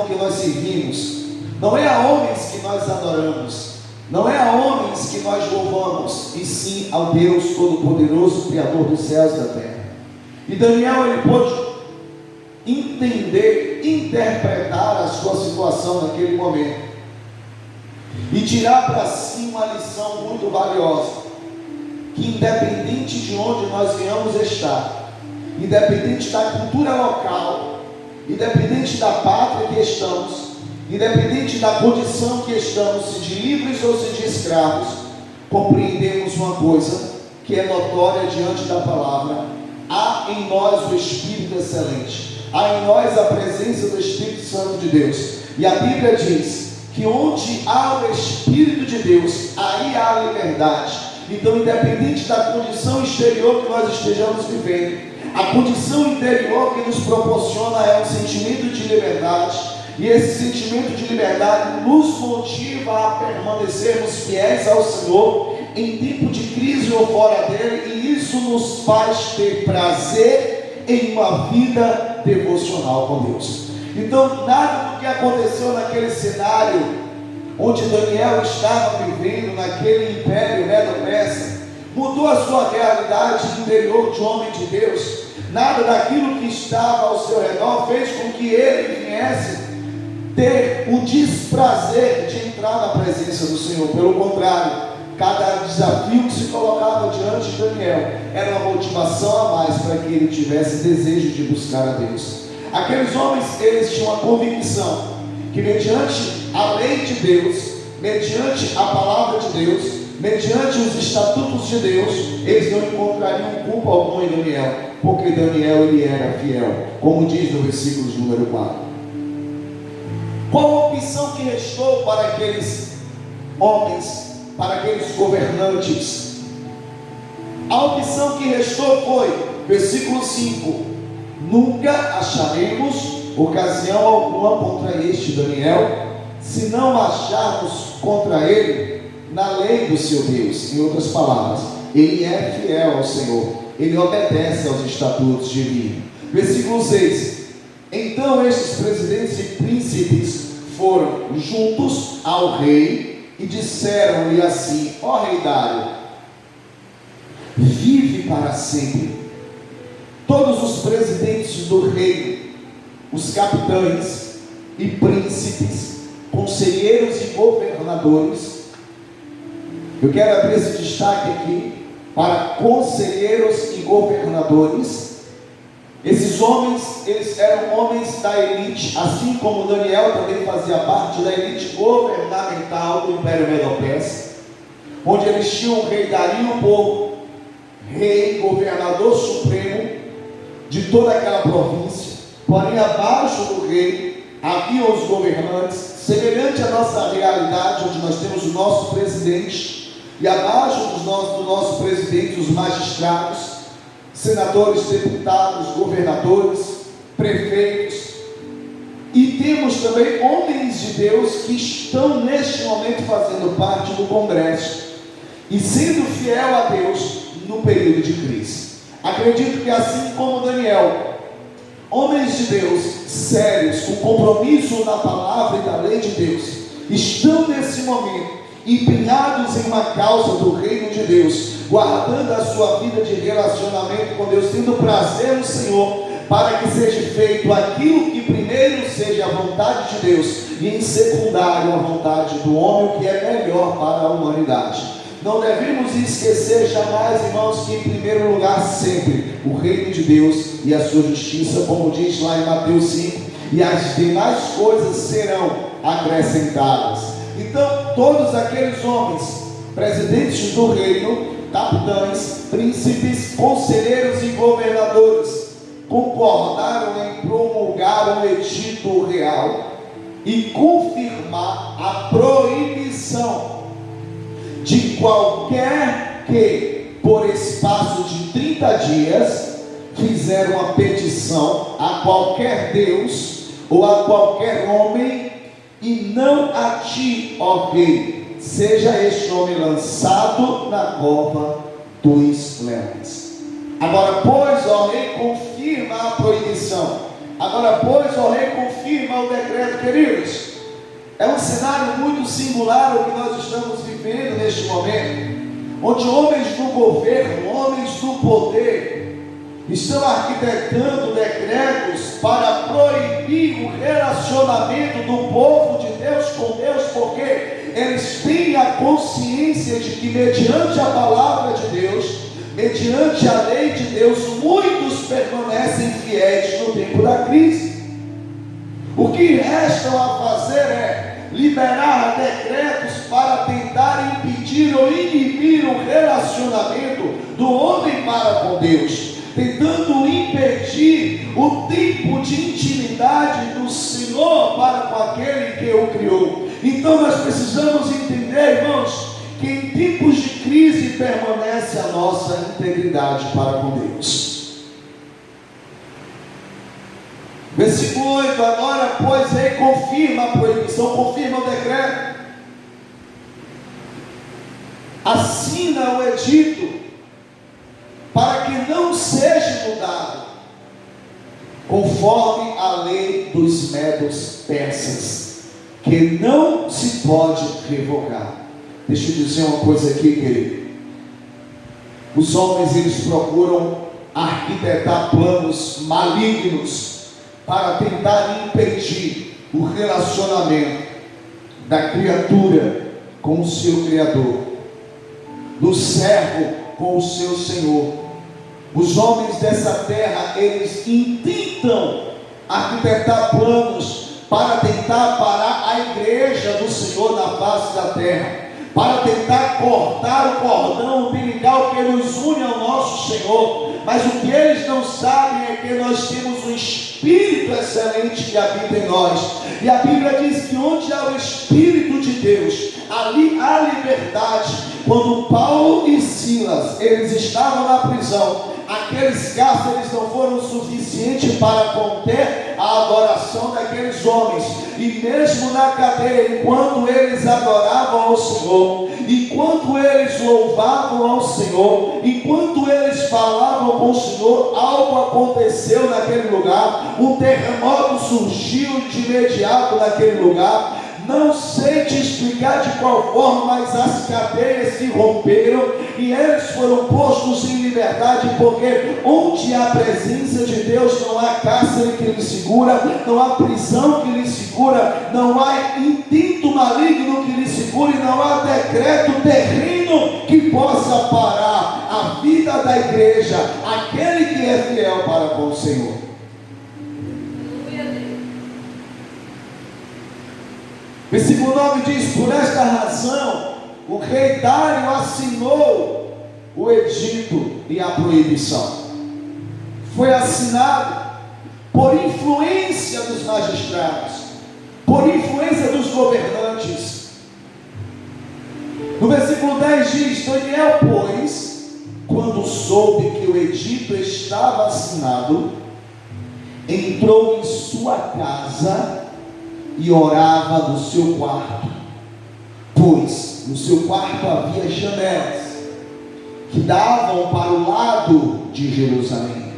que nós servimos, não é a homens que nós adoramos, não é a homens que nós louvamos, e sim ao Deus Todo-Poderoso, Criador dos céus e da terra. E Daniel, ele pôde entender, interpretar a sua situação naquele momento, e tirar para si uma lição muito valiosa, que independente de onde nós venhamos estar, independente da cultura local, independente da pátria que estamos, independente da condição que estamos, se de livres ou se de escravos, compreendemos uma coisa que é notória diante da palavra: há em nós o Espírito excelente, há em nós a presença do Espírito Santo de Deus, e a Bíblia diz que onde há o Espírito de Deus, aí há liberdade. Então, independente da condição exterior que nós estejamos vivendo, a condição interior que nos proporciona é um sentimento de liberdade. E esse sentimento de liberdade nos motiva a permanecermos fiéis ao Senhor em tempo de crise ou fora dele, e isso nos faz ter prazer em uma vida devocional com Deus. Então, nada do que aconteceu naquele cenário onde Daniel estava vivendo, naquele império medo-persa, mudou a sua realidade interior de homem de Deus. Nada daquilo que estava ao seu redor fez com que ele viesse ter o desprazer de entrar na presença do Senhor. Pelo contrário, cada desafio que se colocava diante de Daniel era uma motivação a mais para que ele tivesse desejo de buscar a Deus. Aqueles homens, eles tinham a convicção que mediante a lei de Deus, mediante a palavra de Deus, mediante os estatutos de Deus, eles não encontrariam culpa alguma em Daniel, porque Daniel, ele era fiel, como diz no versículo de número 4. Qual a opção que restou para aqueles homens, para aqueles governantes? A opção que restou foi, versículo 5: nunca acharemos ocasião alguma contra este Daniel, se não acharmos contra ele na lei do seu Deus. Em outras palavras, ele é fiel ao Senhor, ele obedece aos estatutos divinos. Versículo 6: então estes presidentes e príncipes foram juntos ao rei e disseram-lhe assim: ó rei Dário, vive para sempre. Todos os presidentes do reino, os capitães e príncipes, conselheiros e governadores. Eu quero abrir esse destaque aqui para conselheiros e governadores. Esses homens, eles eram homens da elite, assim como Daniel também fazia parte da elite governamental do Império Medo-Persa, onde eles tinham o rei Dario por rei, governador supremo de toda aquela província. Porém, abaixo do rei haviam os governantes, semelhante à nossa realidade, onde nós temos o nosso presidente, e abaixo do nosso presidente, os magistrados, senadores, deputados, governadores, prefeitos, e temos também homens de Deus que estão neste momento fazendo parte do Congresso e sendo fiel a Deus no período de crise. Acredito que assim como Daniel, homens de Deus sérios, com compromisso na palavra e da lei de Deus, estão nesse momento empenhados em uma causa do reino de Deus, guardando a sua vida de relacionamento com Deus, tendo prazer no Senhor, para que seja feito aquilo que primeiro seja a vontade de Deus, e em secundário a vontade do homem, o que é melhor para a humanidade. Não devemos esquecer jamais, irmãos, que em primeiro lugar sempre o reino de Deus e a sua justiça, como diz lá em Mateus 5, e as demais coisas serão acrescentadas. Então todos aqueles homens, presidentes do reino, capitães, príncipes, conselheiros e governadores, concordaram em promulgar um edito real e confirmar a proibição de qualquer que, por espaço de 30 dias, fizer uma petição a qualquer Deus ou a qualquer homem, e não a ti, ó rei, seja este homem lançado na cova dos leões. Agora, pois, ó rei, confirma a proibição. Agora, pois, ó rei, confirma o decreto. Queridos, é um cenário muito singular o que nós estamos vivendo neste momento, onde homens do governo, homens do poder, estão arquitetando decretos para proibir o relacionamento do povo de Deus com Deus, porque eles têm a consciência de que mediante a palavra de Deus, mediante a lei de Deus, muitos permanecem fiéis no tempo da crise. O que restam a fazer é liberar decretos para tentar impedir ou inibir o relacionamento do homem para com Deus, tentando impedir o tipo de intimidade do Senhor para com aquele que o criou. Então nós precisamos entender, irmãos, que em tempos de crise permanece a nossa integridade para com Deus. Versículo 8: agora, pois, rei, confirma a proibição, confirma o decreto, assina o edito, para que não seja mudado, conforme a lei dos medos persas, que não se pode revogar. Deixa eu dizer uma coisa aqui, querido. Os homens, eles procuram arquitetar planos malignos para tentar impedir o relacionamento da criatura com o seu Criador, do servo com o seu Senhor. Os homens dessa terra, eles intentam arquitetar planos para tentar parar a igreja do Senhor na face da terra, para tentar cortar o cordão umbilical que nos une ao nosso Senhor. Mas o que eles não sabem é que nós temos um Espírito excelente que habita em nós, e a Bíblia diz que onde há o Espírito de Deus, ali há liberdade. Quando Paulo e Silas, eles estavam na prisão, aqueles cárceres não foram suficientes para conter a adoração daqueles homens. E mesmo na cadeia, enquanto eles adoravam ao Senhor, enquanto eles louvavam ao Senhor, enquanto eles falavam com o Senhor, algo aconteceu naquele lugar. Um terremoto surgiu de imediato naquele lugar. Não sei te explicar de qual forma, mas as cadeias se romperam e eles foram postos em liberdade, porque onde há a presença de Deus não há cárcere que lhe segura, não há prisão que lhe segura, não há intento maligno que lhe segure, não há decreto terreno que possa parar a vida da igreja, aquele que é fiel para com o Senhor. Versículo 9 diz: por esta razão o rei Dário assinou o edito e a proibição. Foi assinado por influência dos magistrados, por influência dos governantes. No versículo 10 diz: Daniel, pois, quando soube que o edito estava assinado, entrou em sua casa e orava no seu quarto, pois no seu quarto havia janelas que davam para o lado de Jerusalém.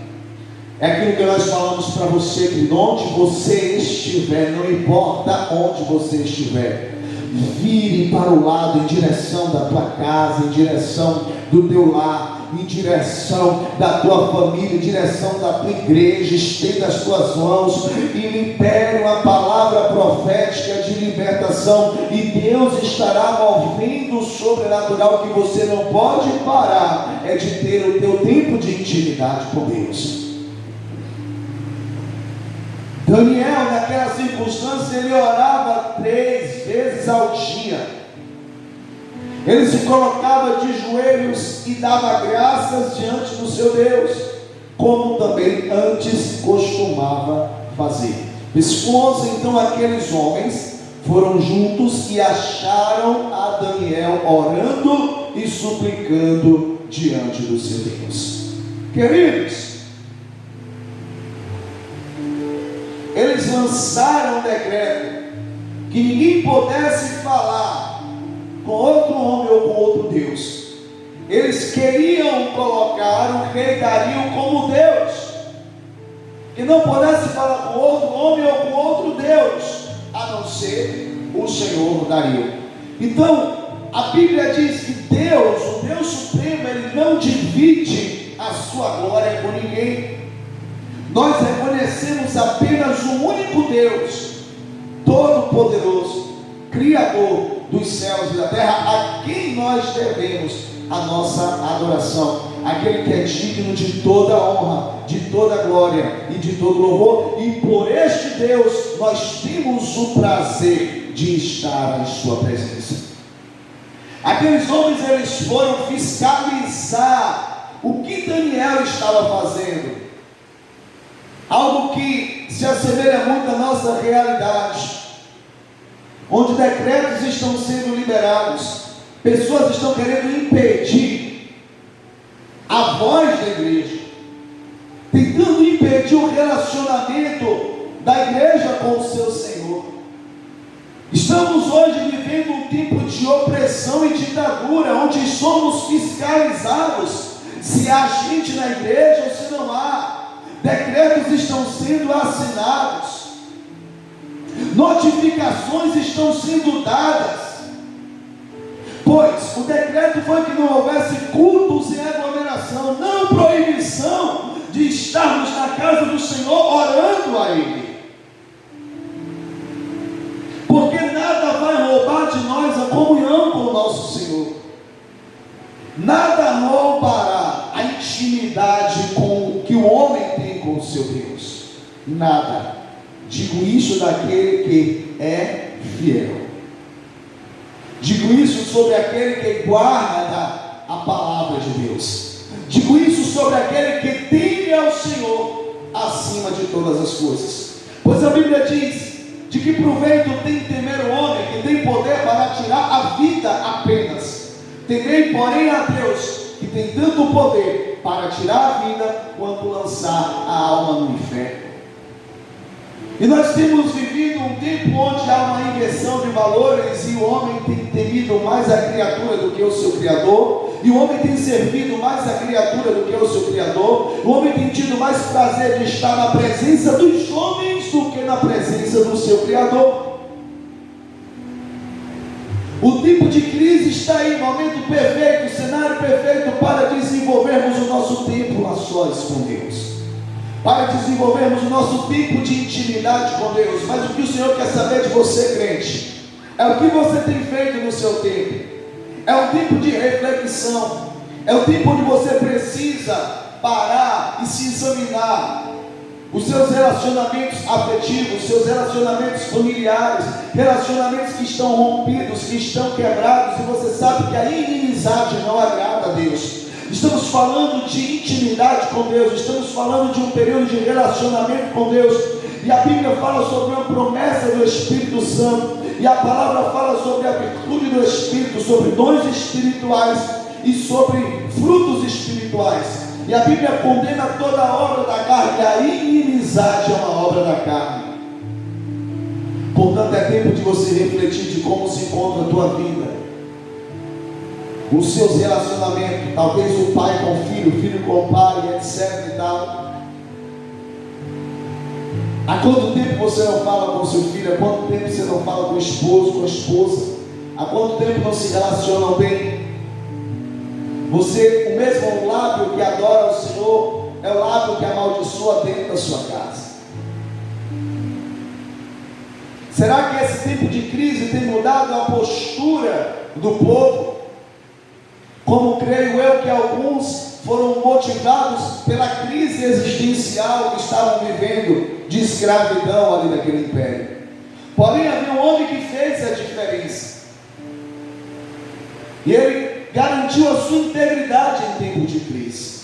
É aquilo que nós falamos para você, que onde você estiver, não importa onde você estiver, vire para o lado, em direção da tua casa, em direção do teu lar, em direção da tua família, em direção da tua igreja. Estenda as tuas mãos e libere uma palavra profética de libertação, e Deus estará movendo o sobrenatural. Que você não pode parar é de ter o teu tempo de intimidade com Deus. Daniel, naquela circunstância, ele orava 3 vezes ao dia. Ele se colocava de joelhos e dava graças diante do seu Deus, como também antes costumava fazer. Versículo 11: então aqueles homens foram juntos e acharam a Daniel orando e suplicando diante do seu Deus. Queridos, eles lançaram um decreto que ninguém pudesse falar com outro homem ou com outro Deus. Eles queriam colocar o rei Dario como Deus, que não pudesse falar com outro homem ou com outro Deus, a não ser o Senhor Dario. Então, a Bíblia diz que Deus, o Deus Supremo, Ele não divide a sua glória com ninguém. Nós reconhecemos apenas um único Deus, Todo-Poderoso, Criador dos céus e da terra, a quem nós devemos a nossa adoração, aquele que é digno de toda honra, de toda glória e de todo louvor. E por este Deus nós temos o prazer de estar em sua presença. Aqueles homens, eles foram fiscalizar o que Daniel estava fazendo, algo que se assemelha muito à nossa realidade, onde decretos estão sendo liberados, pessoas estão querendo impedir a voz da igreja, tentando impedir o relacionamento da igreja com o seu Senhor. Estamos hoje vivendo um tempo de opressão e ditadura, onde somos fiscalizados se há gente na igreja ou se não há. Decretos estão sendo assinados, notificações estão sendo dadas, pois o decreto foi que não houvesse cultos em aglomeração, não proibição de estarmos na casa do Senhor orando a Ele, porque nada vai roubar de nós a comunhão com o nosso Senhor, nada roubará a intimidade que o homem tem com o seu Deus, nada. Digo isso daquele que é fiel. Digo isso sobre aquele que guarda a palavra de Deus. Digo isso sobre aquele que teme ao Senhor acima de todas as coisas. Pois a Bíblia diz: de que proveito tem temer o homem que tem poder para tirar a vida apenas, Temei, porém, a Deus, que tem tanto poder para tirar a vida, quanto lançar a alma no inferno. E nós temos vivido um tempo onde há uma inversão de valores, e o homem tem temido mais a criatura do que o seu Criador, e o homem tem servido mais a criatura do que o seu Criador, o homem tem tido mais prazer de estar na presença dos homens do que na presença do seu Criador. O tempo de crise está aí, momento perfeito, cenário perfeito para desenvolvermos o nosso tempo a sós com Deus, para desenvolvermos o nosso tempo de intimidade com Deus. Mas o que o Senhor quer saber de você, crente, é o que você tem feito no seu tempo. É um tempo de reflexão, é o tempo onde você precisa parar e se examinar. Os seus relacionamentos afetivos, seus relacionamentos familiares, relacionamentos que estão rompidos, que estão quebrados, e você sabe que a inimizade não agrada a Deus. Estamos falando de intimidade com Deus, estamos falando de um período de relacionamento com Deus, e a Bíblia fala sobre uma promessa do Espírito Santo, e a palavra fala sobre a virtude do Espírito, sobre dons espirituais e sobre frutos espirituais. E a Bíblia condena toda a obra da carne, e a inimizade é uma obra da carne. Portanto, é tempo de você refletir de como se encontra a tua vida, os seus relacionamentos, talvez o pai com o filho com o pai, etc e tal. Há quanto tempo você não fala com o seu filho? Há quanto tempo você não fala com o esposo, com a esposa? Há quanto tempo não se relacionam bem? Você, o mesmo lábio que adora o Senhor, é o lábio que amaldiçoa dentro da sua casa. Será que esse tempo de crise tem mudado a postura do povo? Como creio eu que alguns foram motivados pela crise existencial que estavam vivendo, de escravidão ali naquele império. Porém, havia um homem que fez a diferença, e ele garantiu a sua integridade em tempo de crise.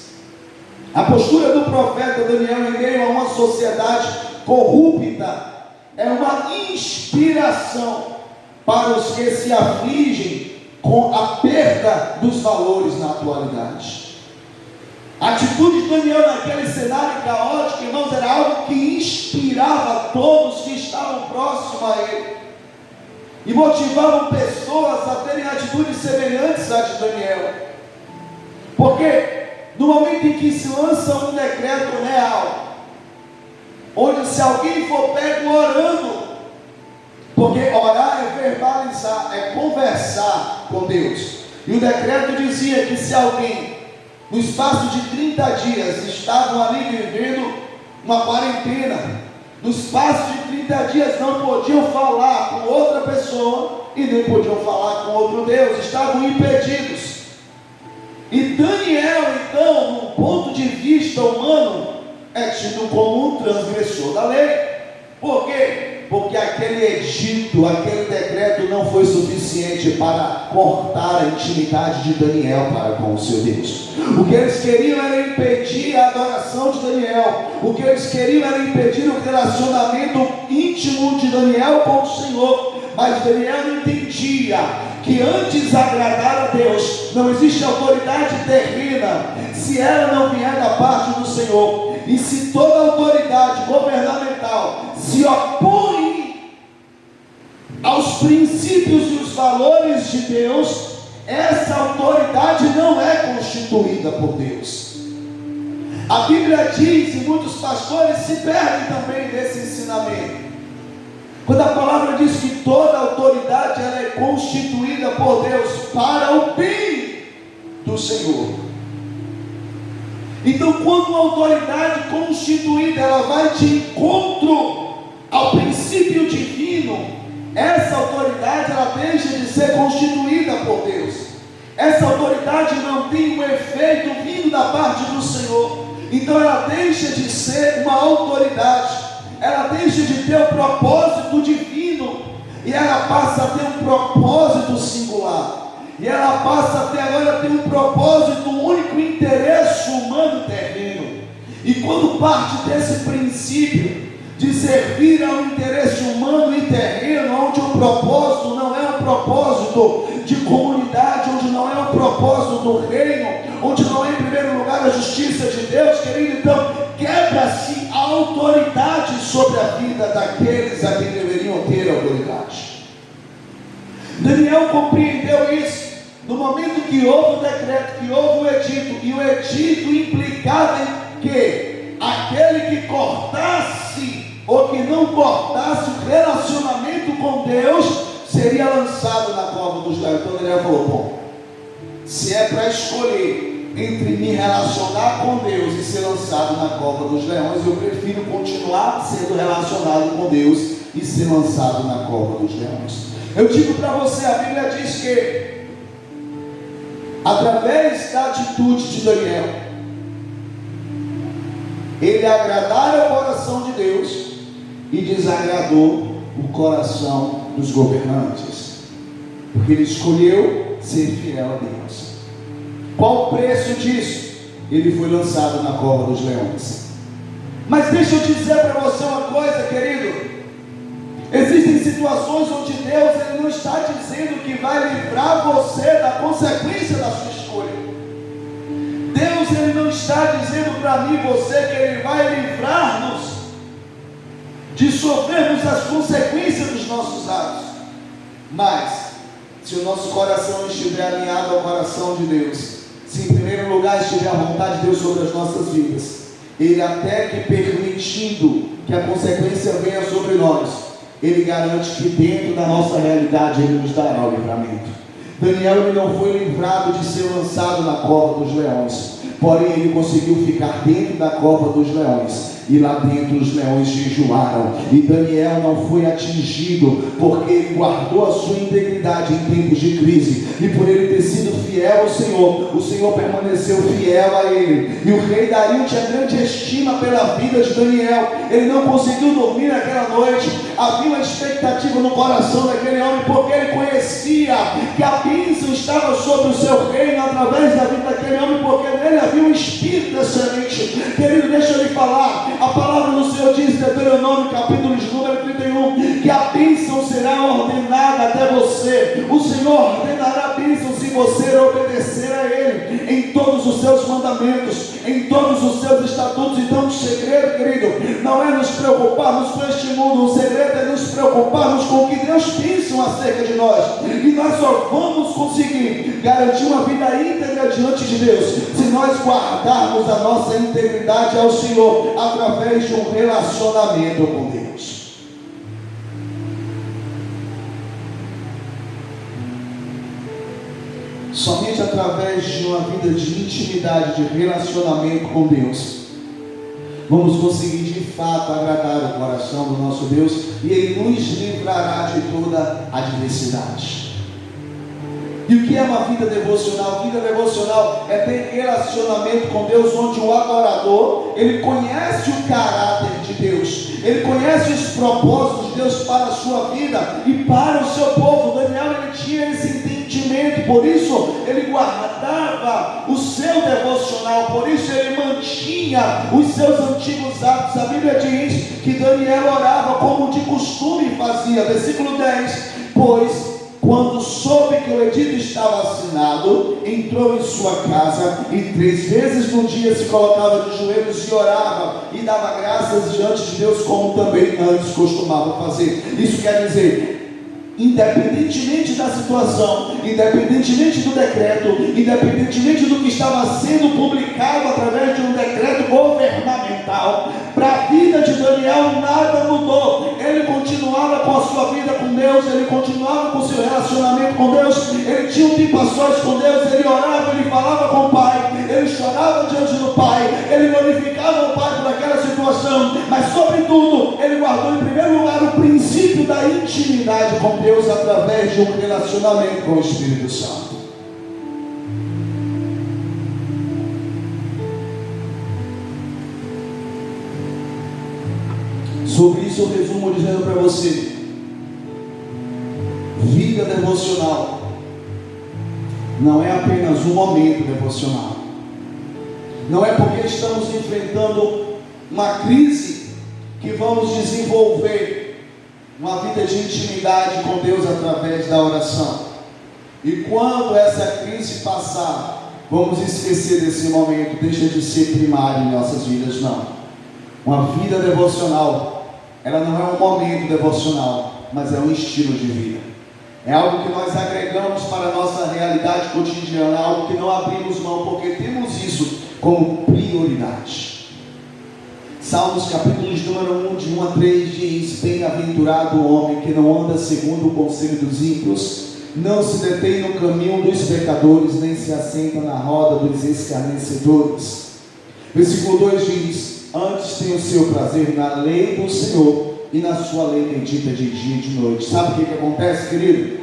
A postura do profeta Daniel em meio a uma sociedade corrupta é uma inspiração para os que se afligem com a perda dos valores na atualidade. A atitude de Daniel naquele cenário caótico, irmãos, era algo que inspirava todos que estavam próximos a ele, e motivavam pessoas a terem atitudes semelhantes à de Daniel. Porque no momento em que se lança um decreto real, onde se alguém for pego orando, porque orar é verbalizar, é conversar com Deus, e o decreto dizia que se alguém, no espaço de 30 dias, estavam ali vivendo uma quarentena, no espaço de 30 dias não podiam falar com outra pessoa, e nem podiam falar com outro Deus, estavam impedidos. E Daniel, então, num ponto de vista humano, é tido como um transgressor da lei. Por quê? Porque aquele edito, aquele decreto não foi suficiente para cortar a intimidade de Daniel para com o seu Deus. O que eles queriam era impedir a adoração de Daniel. O que eles queriam era impedir o relacionamento íntimo de Daniel com o Senhor. Mas Daniel não entendia que antes de agradar a Deus, não existe autoridade terrena se ela não vier da parte do Senhor. E se toda autoridade governamental se opõe aos princípios e os valores de Deus, essa autoridade não é constituída por Deus. A Bíblia diz, e muitos pastores se perdem também desse ensinamento, quando a palavra diz que toda autoridade ela é constituída por Deus para o bem do Senhor. Então, quando uma autoridade constituída ela vai de encontro ao princípio divino, essa autoridade ela deixa de ser constituída por Deus. Essa autoridade não tem um efeito vindo da parte do Senhor. Então ela deixa de ser uma autoridade, ela deixa de ter um propósito divino, e ela passa a ter um propósito singular. E ela passa a ter agora um propósito único, interesse humano terreno. E quando parte desse princípio de servir ao interesse humano e terreno, onde o propósito não é um propósito de comunidade, onde não é o propósito do reino, onde não é em primeiro lugar a justiça de Deus, querido, então quebra-se a autoridade sobre a vida daqueles a quem deveriam ter autoridade. Daniel compreendeu isso no momento que houve o decreto, que houve o edito, e o edito implicava em que aquele que cortasse ou que não cortasse o relacionamento com Deus seria lançado na cova dos leões. Então Daniel falou: bom, se é para escolher entre me relacionar com Deus e ser lançado na cova dos leões, eu prefiro continuar sendo relacionado com Deus e ser lançado na cova dos leões. Eu digo para você, a Bíblia diz que através da atitude de Daniel, ele agradara o coração de Deus e desagradou o coração dos governantes, porque ele escolheu ser fiel a Deus. Qual o preço disso? Ele foi lançado na cova dos leões. Mas deixa eu dizer para você uma coisa, querido. Existem situações onde Deus ele não está dizendo que vai livrar você da consequência da sua escolha. Deus ele não está dizendo para mim e você que ele vai livrar-nos de sofrermos as consequências dos nossos atos. Mas se o nosso coração estiver alinhado ao coração de Deus, se em primeiro lugar estiver a vontade de Deus sobre as nossas vidas, ele até que permitindo que a consequência venha sobre nós, ele garante que dentro da nossa realidade ele nos dará o livramento. Daniel ele não foi livrado de ser lançado na cova dos leões, porém ele conseguiu ficar dentro da cova dos leões, e lá dentro os leões jejuaram, e Daniel não foi atingido, porque ele guardou a sua integridade em tempos de crise, e por ele ter sido fiel ao Senhor, o Senhor permaneceu fiel a ele, e o rei Dario tinha grande estima pela vida de Daniel. Ele não conseguiu dormir naquela noite, havia uma expectativa no coração daquele homem, porque ele conhecia que a bênção estava sobre o seu reino através da vida daquele homem, porque nele havia um espírito excelente. Querido, deixa eu lhe falar, a palavra do Senhor diz em Deuteronômio capítulo de número 31, que a bênção será ordenada até você. O Senhor ordenará a bênção se você obedecer a Ele em todos os seus mandamentos, em todos os seus estatutos. Então o segredo, querido, não é nos preocuparmos com este mundo, o segredo é nos preocuparmos com o que Deus pensa acerca de nós, e nós só vamos conseguir garantir uma vida íntegra diante de Deus se nós guardarmos a nossa integridade ao Senhor através de um relacionamento com Deus. Somente através de uma vida de intimidade, de relacionamento com Deus, vamos conseguir de fato agradar o coração do nosso Deus, e Ele nos livrará de toda adversidade. E o que é uma vida devocional? Vida devocional é ter relacionamento com Deus, onde o adorador, ele conhece o caráter de Deus, ele conhece os propósitos de Deus para a sua vida e para o seu povo. Daniel ele tinha esse entendimento, por isso ele guardava o seu devocional, por isso ele mantinha os seus antigos hábitos. A Bíblia diz que Daniel orava como de costume fazia. Versículo 10: pois quando soube que o edito estava assinado, entrou em sua casa e 3 vezes no dia se colocava de joelhos e orava e dava graças diante de Deus, como também antes costumava fazer. Isso quer dizer, independentemente da situação, independentemente do decreto, independentemente do que estava sendo publicado através de um decreto governamental, para a vida de Daniel nada mudou. Ele continuava com a sua vida com Deus, ele continuava com o seu relacionamento com Deus, ele tinha um tempo a sós com Deus, ele orava, ele falava com o Pai, ele chorava diante do Pai, ele glorificava o Pai por aquela situação, mas sobretudo, ele guardou em primeiro lugar o princípio da intimidade com Deus através de um relacionamento com o Espírito Santo. Sobre isso eu resumo dizendo para você: vida devocional não é apenas um momento devocional, não é porque estamos enfrentando uma crise que vamos desenvolver uma vida de intimidade com Deus através da oração. E quando essa crise passar, vamos esquecer desse momento, deixa de ser primário em nossas vidas, não. Uma vida devocional, ela não é um momento devocional, mas é um estilo de vida. É algo que nós agregamos para a nossa realidade cotidiana, algo que não abrimos mão, porque temos isso como prioridade. Salmos capítulos número 1, de 1 a 3 diz: bem-aventurado o homem que não anda segundo o conselho dos ímpios, não se detém no caminho dos pecadores, nem se assenta na roda dos escarnecedores. Versículo 2 diz: antes tem o seu prazer na lei do Senhor, e na sua lei bendita de dia e de noite. Sabe o que acontece, querido?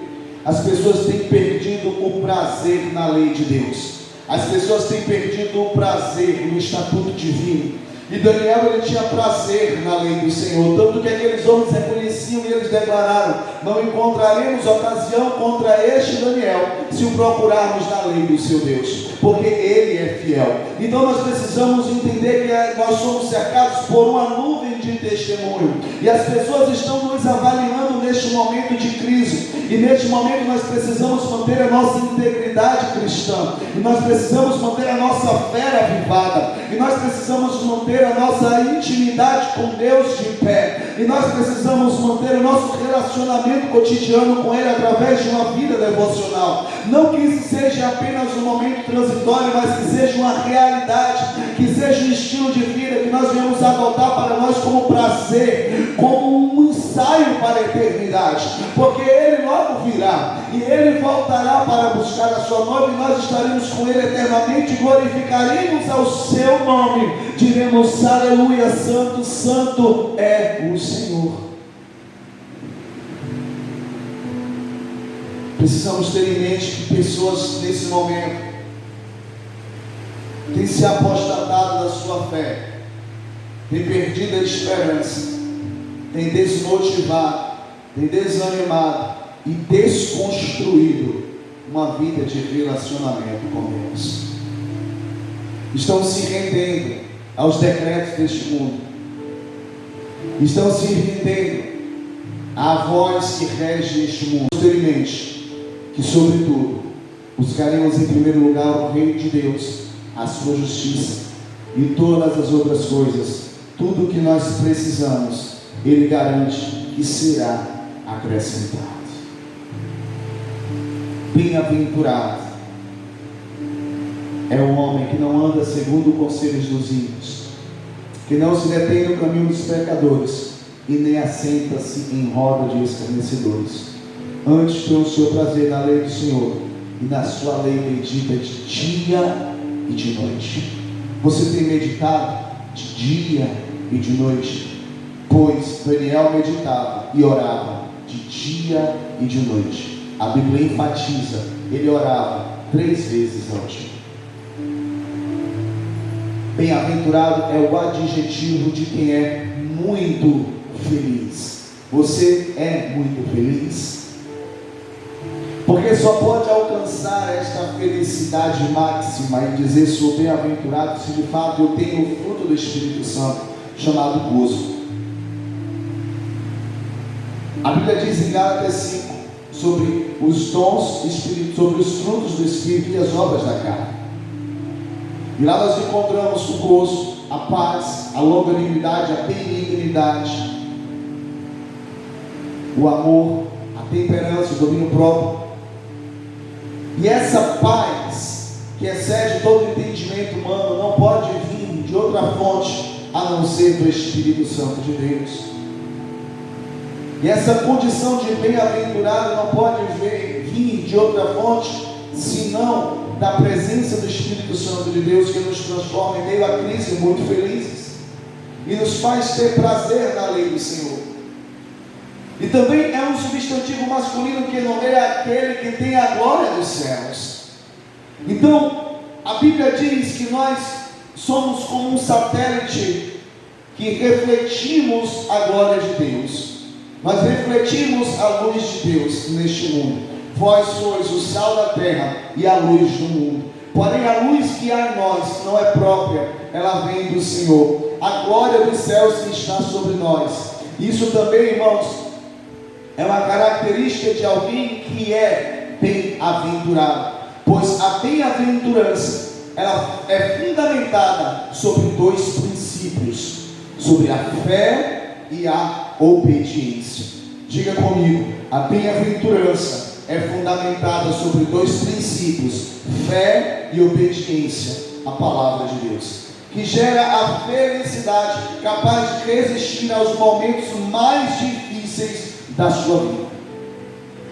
As pessoas têm perdido o prazer na lei de Deus. As pessoas têm perdido o prazer no estatuto divino. E Daniel, ele tinha prazer na lei do Senhor, tanto que aqueles homens reconheciam e eles declararam: não encontraremos ocasião contra este Daniel, se o procurarmos na lei do seu Deus, porque ele é fiel. Então nós precisamos entender que nós somos cercados por uma nuvem de testemunho, e as pessoas estão nos avaliando neste momento de crise, e neste momento nós precisamos manter a nossa integridade cristã, e nós precisamos manter a nossa fé avivada, e nós precisamos manter a nossa intimidade com Deus de pé, e nós precisamos manter o nosso relacionamento cotidiano com Ele através de uma vida devocional. Não que isso seja apenas um momento transitório, mas que seja uma realidade, que seja um estilo de vida que nós venhamos adotar para nós como prazer, como um ensaio para a eternidade, porque Ele logo virá e Ele voltará para buscar a sua noiva, e nós estaremos com Ele eternamente, glorificaremos ao seu nome, diremos: aleluia, santo, santo é o Senhor. Precisamos ter em mente que pessoas nesse momento têm se apostatado da sua fé, têm perdido a esperança, têm desmotivado, têm desanimado e desconstruído uma vida de relacionamento com Deus. Estão se rendendo aos decretos deste mundo, estão se rendendo à voz que rege este mundo. Ter em mente que, sobretudo, buscaremos em primeiro lugar o Reino de Deus, a sua justiça, e todas as outras coisas, tudo o que nós precisamos, Ele garante que será acrescentado. Bem-aventurado é o homem que não anda segundo os conselhos dos ímpios, que não se detém no caminho dos pecadores, e nem assenta-se em roda de escarnecedores. Antes tem o seu prazer na lei do Senhor, e na sua lei bendita de dia e de noite. Você tem meditado de dia e de noite? Pois Daniel meditava e orava de dia e de noite. A Bíblia enfatiza: ele orava 3 vezes ao dia. Bem-aventurado é o adjetivo de quem é muito feliz. Você é muito feliz? Porque só pode alcançar esta felicidade máxima e dizer: sou bem-aventurado, se de fato eu tenho o fruto do Espírito Santo, chamado gozo. A Bíblia diz em Gálatas 5 sobre os dons espíritos, sobre os frutos do Espírito e as obras da carne. E lá nós encontramos o gozo, a paz, a longanimidade, a benignidade, o amor, a temperança, o domínio próprio. E essa paz, que excede todo o entendimento humano, não pode vir de outra fonte a não ser do Espírito Santo de Deus. E essa condição de bem-aventurado não pode vir de outra fonte, senão da presença do Espírito Santo de Deus, que nos transforma em meio à crise muito felizes e nos faz ter prazer na lei do Senhor. E também é um substantivo masculino que nomeia aquele que tem a glória dos céus. Então, a Bíblia diz que nós somos como um satélite que refletimos a glória de Deus. Nós refletimos a luz de Deus neste mundo. Vós sois o sal da terra e a luz do mundo. Porém, a luz que há em nós não é própria, ela vem do Senhor. A glória dos céus que está sobre nós. Isso também, irmãos, é uma característica de alguém que é bem-aventurado, pois a bem-aventurança ela é fundamentada sobre dois princípios, sobre a fé e a obediência. Diga comigo, a bem-aventurança é fundamentada sobre dois princípios, fé e obediência à palavra de Deus, que gera a felicidade capaz de resistir aos momentos mais difíceis da sua vida.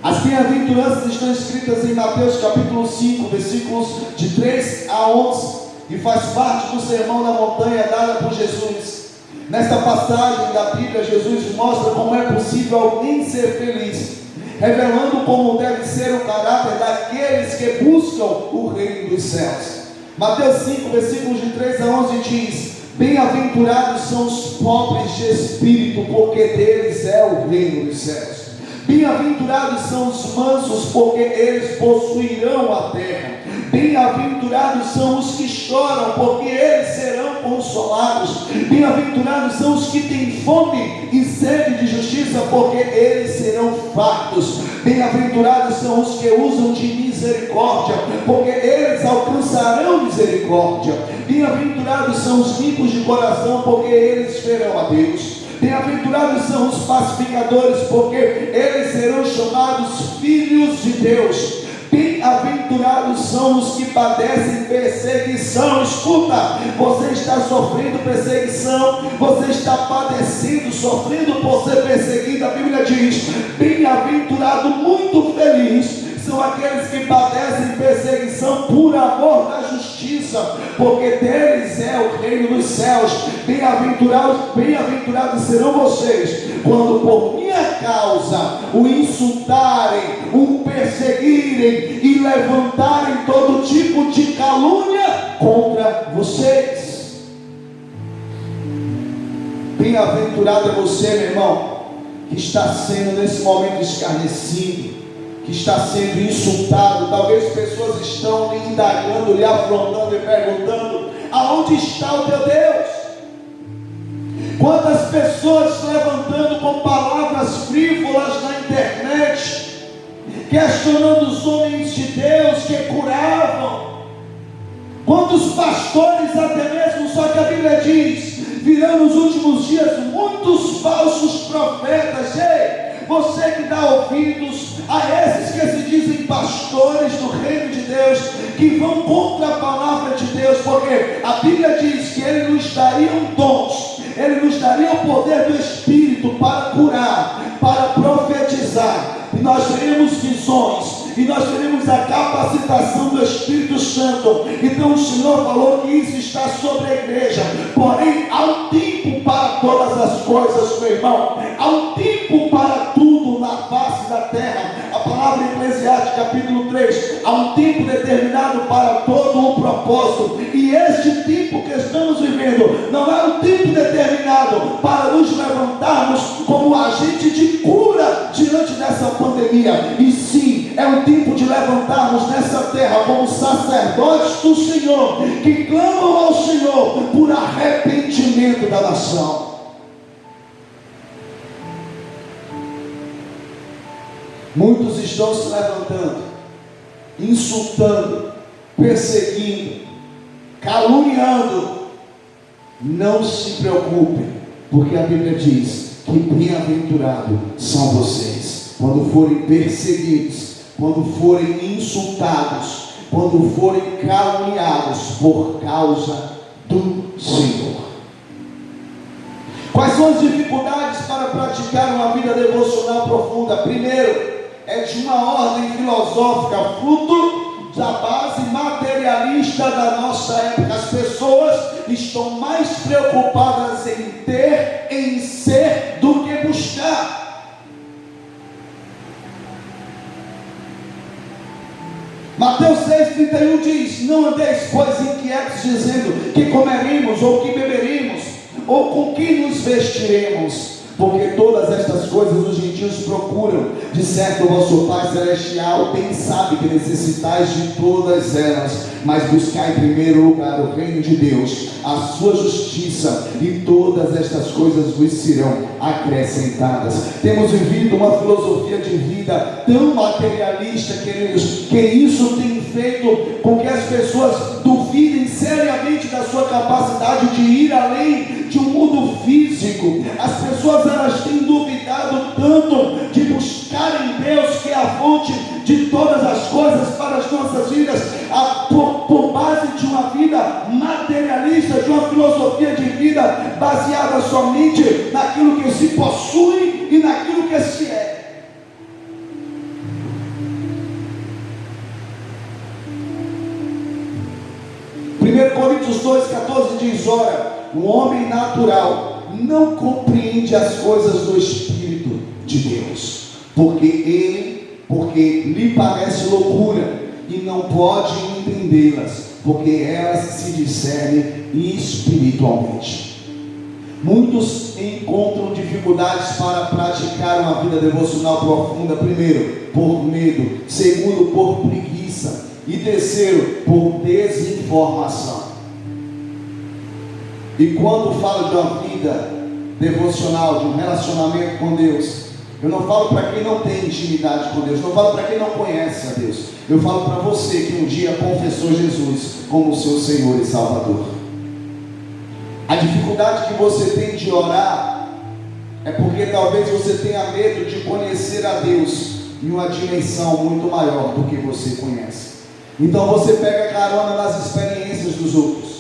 As bem-aventuranças estão escritas em Mateus capítulo 5, versículos de 3 a 11, e faz parte do sermão da montanha dada por Jesus. Nesta passagem da Bíblia, Jesus mostra como é possível alguém ser feliz, revelando como deve ser o caráter daqueles que buscam o reino dos céus. Mateus 5, versículos de 3 a 11 diz: bem-aventurados são os pobres de espírito, porque deles é o reino dos céus. Bem-aventurados são os mansos, porque eles possuirão a terra. Bem-aventurados são os que choram, porque eles serão consolados. Bem-aventurados são os que têm fome e sede de justiça, porque eles serão fartos. Bem-aventurados são os que usam de misericórdia, porque eles alcançarão misericórdia. Bem-aventurados são os limpos de coração, porque eles verão a Deus. Bem-aventurados são os pacificadores, porque eles serão chamados filhos de Deus. Bem-aventurados são os que padecem perseguição. Escuta, você está sofrendo perseguição, você está padecendo, sofrendo por ser perseguido. A Bíblia diz: bem-aventurado, muito feliz são aqueles que padecem perseguição por amor da justiça, porque deles é o reino dos céus. Bem-aventurados serão vocês, quando por minha causa o insultarem, o perseguirem e levantarem todo tipo de calúnia contra vocês. Bem-aventurado é você, meu irmão, que está sendo nesse momento escarnecido, que está sendo insultado. Talvez pessoas estão lhe indagando, lhe afrontando e perguntando: aonde está o teu Deus? Quantas pessoas levantando com palavras frívolas na internet, questionando os homens de Deus que curavam. Quantos pastores até mesmo, só que a Bíblia diz: virão nos últimos dias muitos falsos profetas. Ei, você que dá ouvidos a esses que se dizem pastores do reino de Deus, que vão contra a palavra de Deus, porque a Bíblia diz que Ele nos daria dons, Ele nos daria o poder do Espírito para curar, para profetizar, e nós teremos visões, e nós teremos a capacitação do Espírito Santo. Então o Senhor falou que isso está sobre a igreja. Porém, há um tempo para todas as coisas, meu irmão. Há um tempo para tudo na face da terra. A palavra em Eclesiastes capítulo 3: há um tempo determinado para todo o propósito. E este tempo que estamos vivendo não é um tempo determinado para nos levantarmos como agente de cura diante dessa pandemia, e sim, é um tempo de levantarmos nessa terra como sacerdotes do Senhor, que clamam ao Senhor por arrependimento da nação. Muitos estão se levantando, insultando, perseguindo, caluniando. Não se preocupe, porque a Bíblia diz que bem-aventurados são vocês quando forem perseguidos, quando forem insultados, quando forem caluniados por causa do Senhor. Quais são as dificuldades para praticar uma vida devocional profunda? Primeiro, é de uma ordem filosófica, fruto da base materialista da nossa época. As pessoas estão mais preocupadas em ter, em ser, do que buscar. Mateus 6,31 diz: não andeis, pois, inquietos, dizendo que comeremos, ou que beberemos, ou com que nos vestiremos. porque todas estas coisas os gentios procuram. De certo, o vosso Pai Celestial bem sabe que necessitais de todas elas, mas buscai em primeiro lugar o reino de Deus, a sua justiça, e todas estas coisas vos serão acrescentadas. Temos vivido uma filosofia de vida tão materialista, queridos, que isso tem feito com que as pessoas duvidem seriamente da sua capacidade de ir além de um mundo físico. As pessoas, elas têm duvidado tanto de buscar em Deus, que é a fonte de todas as coisas para as nossas vidas, por base de uma vida materialista, de uma filosofia de vida baseada somente naquilo que se possui e naquilo que se é. 1 Coríntios 2,14 diz: ora, o homem natural não compreende as coisas do Espírito de Deus, porque lhe parece loucura, e não pode entendê-las, porque elas se discernem espiritualmente. Muitos encontram dificuldades para praticar uma vida devocional profunda. Primeiro, por medo; segundo, por preguiça; e terceiro, por desinformação. E quando falo de uma vida devocional, de um relacionamento com Deus, eu não falo para quem não tem intimidade com Deus, não falo para quem não conhece a Deus, eu falo para você que um dia confessou Jesus como seu Senhor e Salvador. A dificuldade que você tem de orar é porque talvez você tenha medo de conhecer a Deus em uma dimensão muito maior do que você conhece. Então você pega carona nas experiências dos outros,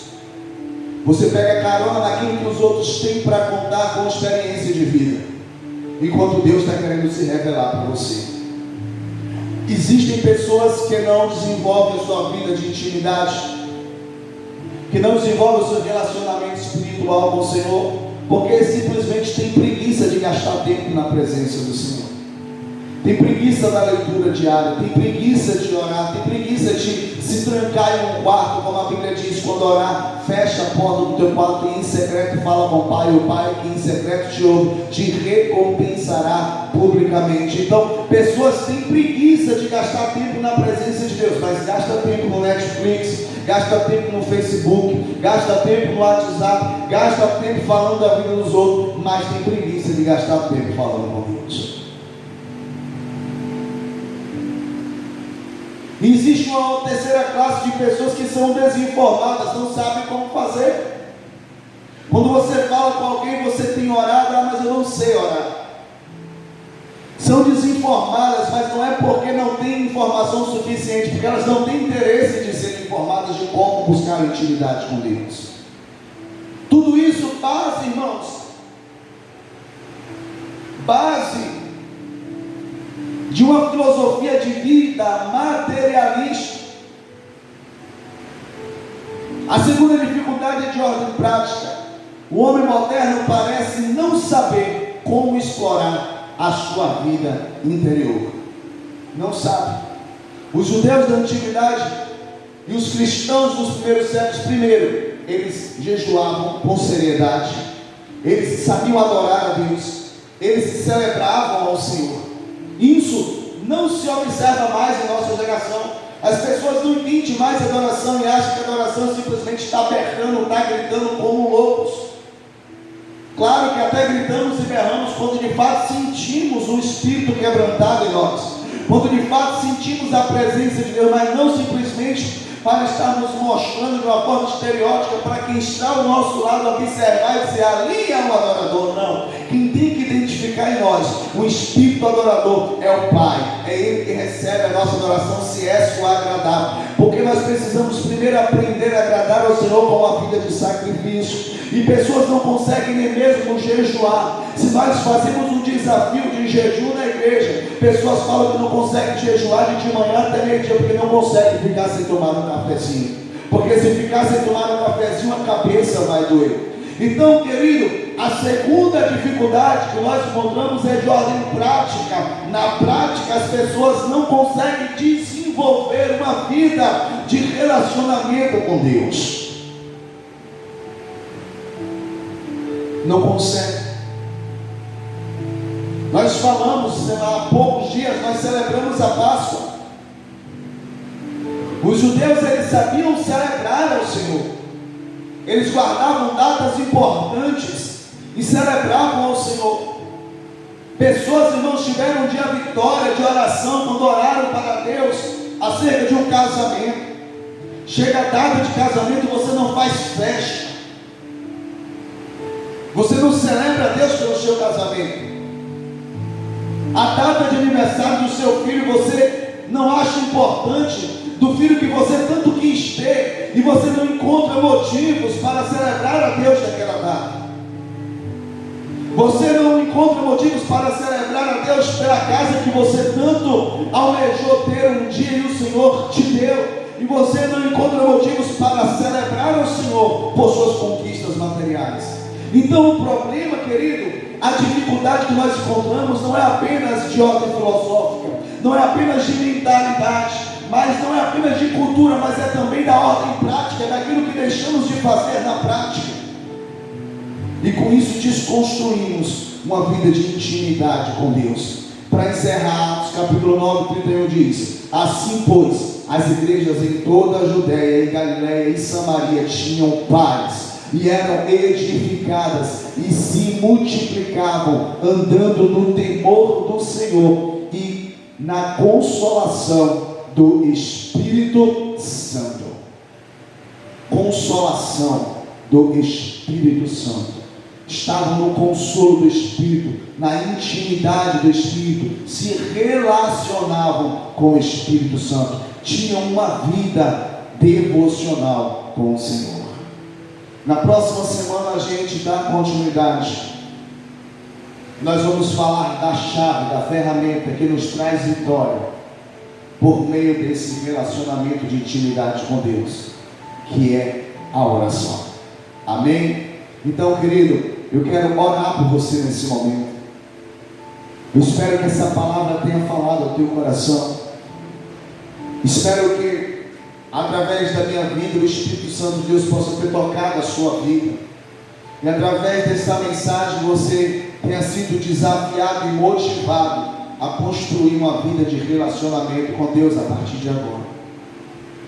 você pega carona naquilo que os outros têm para contar com experiência de vida, enquanto Deus está querendo se revelar para você. Existem pessoas que não desenvolvem a sua vida de intimidade, que não desenvolvem o seu relacionamento espiritual com o Senhor, porque simplesmente tem preguiça de gastar tempo na presença do Senhor, tem preguiça da leitura diária, tem preguiça de orar, tem preguiça de se trancar em um quarto, como a Bíblia diz: quando orar, fecha a porta do teu quarto e em secreto fala com o Pai, o Pai que em secreto te ouve, te recompensará publicamente. Então, pessoas têm preguiça de gastar tempo na presença de Deus, mas gasta tempo no Netflix, gasta tempo no Facebook, gasta tempo no WhatsApp, gasta tempo falando da vida dos outros, mas tem preguiça de gastar tempo falando com Deus. Existe uma terceira classe de pessoas que são desinformadas, não sabem como fazer. Quando você fala com alguém, você tem orado, mas eu não sei orar. São desinformadas, mas não é porque não têm informação suficiente, porque elas não têm interesse de serem informadas de como buscar intimidade com Deus. Tudo isso base, irmãos, base de uma filosofia de vida materialista. A segunda dificuldade é de ordem prática. O homem moderno parece não saber como explorar a sua vida interior. Não sabe. Os judeus da antiguidade e os cristãos dos primeiros séculos, primeiro, eles jejuavam com seriedade, eles sabiam adorar a Deus, eles se celebravam ao Senhor. Isso não se observa mais em nossa geração. As pessoas não entendem mais a adoração e acham que a adoração simplesmente está berrando, está gritando como loucos. Claro que até gritamos e berramos quando de fato sentimos um espírito quebrantado em nós, quando de fato sentimos a presença de Deus, mas não simplesmente para estarmos mostrando de uma forma estereótica para quem está ao nosso lado observar e dizer: ali é um adorador. Não, quem tem que identificar em nós o espírito adorador é o Pai, é Ele que recebe a nossa adoração, se é sua agradável, porque nós precisamos primeiro aprender a agradar ao Senhor com uma vida de sacrifício. E pessoas não conseguem nem mesmo jejuar. Se nós fazemos um desafio de jejum na igreja, pessoas falam que não conseguem jejuar de manhã até meio-dia, porque não conseguem ficar sem tomar um cafezinho, porque se ficar sem tomar um cafezinho, a cabeça vai doer. Então, querido, a segunda dificuldade que nós encontramos é de ordem prática. Na prática, as pessoas não conseguem desenvolver uma vida de relacionamento com Deus. Não consegue. há poucos dias nós celebramos a Páscoa. Os judeus, eles sabiam celebrar ao Senhor. Eles guardavam datas importantes e celebravam ao Senhor. Pessoas, irmãos, tiveram um dia de vitória, de oração, quando oraram para Deus acerca de um casamento. Chega a data de casamento, você não faz festa. Você não celebra a Deus pelo seu casamento. A data de aniversário do seu filho, você não acha importante, do filho que você tanto quis ter, e você não encontra motivos para celebrar a Deus naquela data. Você não encontra motivos para celebrar a Deus pela casa que você tanto almejou ter um dia e o Senhor te deu. E você não encontra motivos para celebrar ao Senhor por suas conquistas materiais. Então o problema, querido, a dificuldade que nós encontramos não é apenas de ordem filosófica, não é apenas de mentalidade, mas não é apenas de cultura, mas é também da ordem prática, daquilo que deixamos de fazer na prática. E com isso desconstruímos uma vida de intimidade com Deus. Para encerrar, Atos capítulo 9, 31 diz: assim pois, as igrejas em toda a Judéia, e Galiléia e Samaria tinham paz, e eram edificadas, e se multiplicavam, andando no temor do Senhor, e na consolação do Espírito Santo. Consolação do Espírito Santo. Estavam no consolo do Espírito, na intimidade do Espírito, se relacionavam com o Espírito Santo, tinham uma vida devocional com o Senhor. Na próxima semana a gente dá continuidade. Nós vamos falar da chave, da ferramenta que nos traz vitória por meio desse relacionamento de intimidade com Deus, que é a oração. Amém? Então, querido, eu quero orar por você nesse momento. Eu espero que essa palavra tenha falado ao teu coração. Espero que, através da minha vida, o Espírito Santo de Deus possa ter tocado a sua vida. E através dessa mensagem você tenha sido desafiado e motivado a construir uma vida de relacionamento com Deus a partir de agora.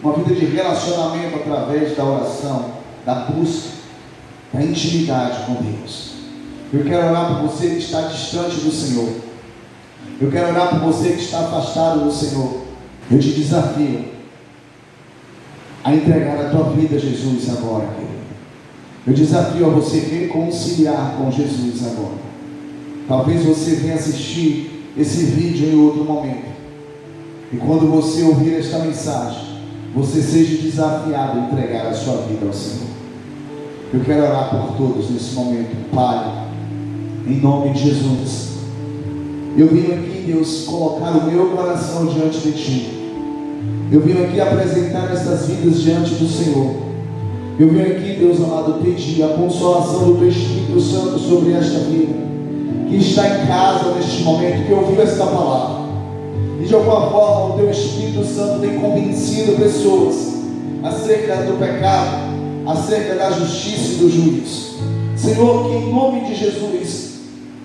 Uma vida de relacionamento através da oração, da busca, da intimidade com Deus. Eu quero orar por você que está distante do Senhor. Eu quero orar por você que está afastado do Senhor. Eu te desafio a entregar a tua vida a Jesus agora, querido. Eu desafio a você reconciliar com Jesus agora. Talvez você venha assistir esse vídeo em outro momento, e quando você ouvir esta mensagem, você seja desafiado a entregar a sua vida ao Senhor. Eu quero orar por todos nesse momento. Pai, em nome de Jesus, eu vim aqui, Deus, colocar o meu coração diante de Ti. Eu vim aqui apresentar essas vidas diante do Senhor. Eu vim aqui, Deus amado, pedir a consolação do Teu Espírito Santo sobre esta vida, que está em casa neste momento, que ouviu esta palavra, e de alguma forma o Teu Espírito Santo tem convencido pessoas acerca do pecado, acerca da justiça e do juízo. Senhor, que em nome de Jesus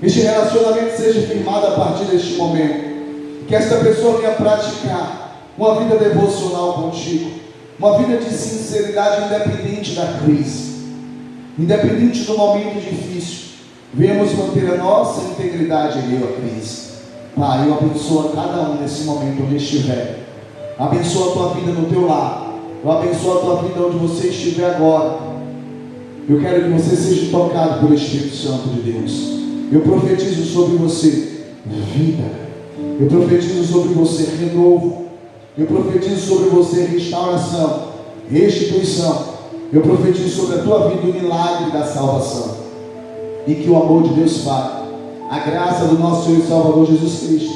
este relacionamento seja firmado a partir deste momento, que esta pessoa venha praticar uma vida devocional contigo, uma vida de sinceridade, independente da crise, independente do momento difícil. Venhamos manter a nossa integridade em meio à crise. Pai, eu abençoo a cada um nesse momento onde estiver. Abençoa a tua vida no teu lar. Eu abençoo a tua vida onde você estiver agora. Eu quero que você seja tocado pelo Espírito Santo de Deus. Eu profetizo sobre você vida. Eu profetizo sobre você renovo. Eu profetizo sobre você restauração, restituição. Eu profetizo sobre a tua vida o milagre da salvação. E que o amor de Deus Pai, a graça do nosso Senhor e Salvador Jesus Cristo,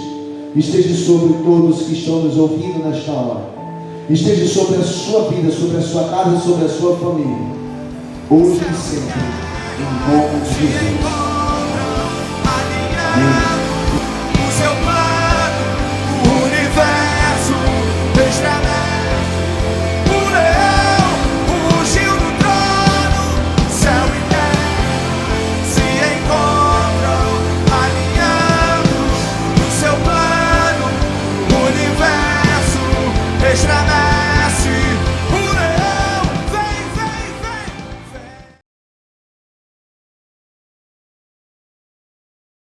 esteja sobre todos que estão nos ouvindo nesta hora. Esteja sobre a sua vida, sobre a sua casa, sobre a sua família, hoje e sempre, em nome de Jesus. Amém. Seu estragado.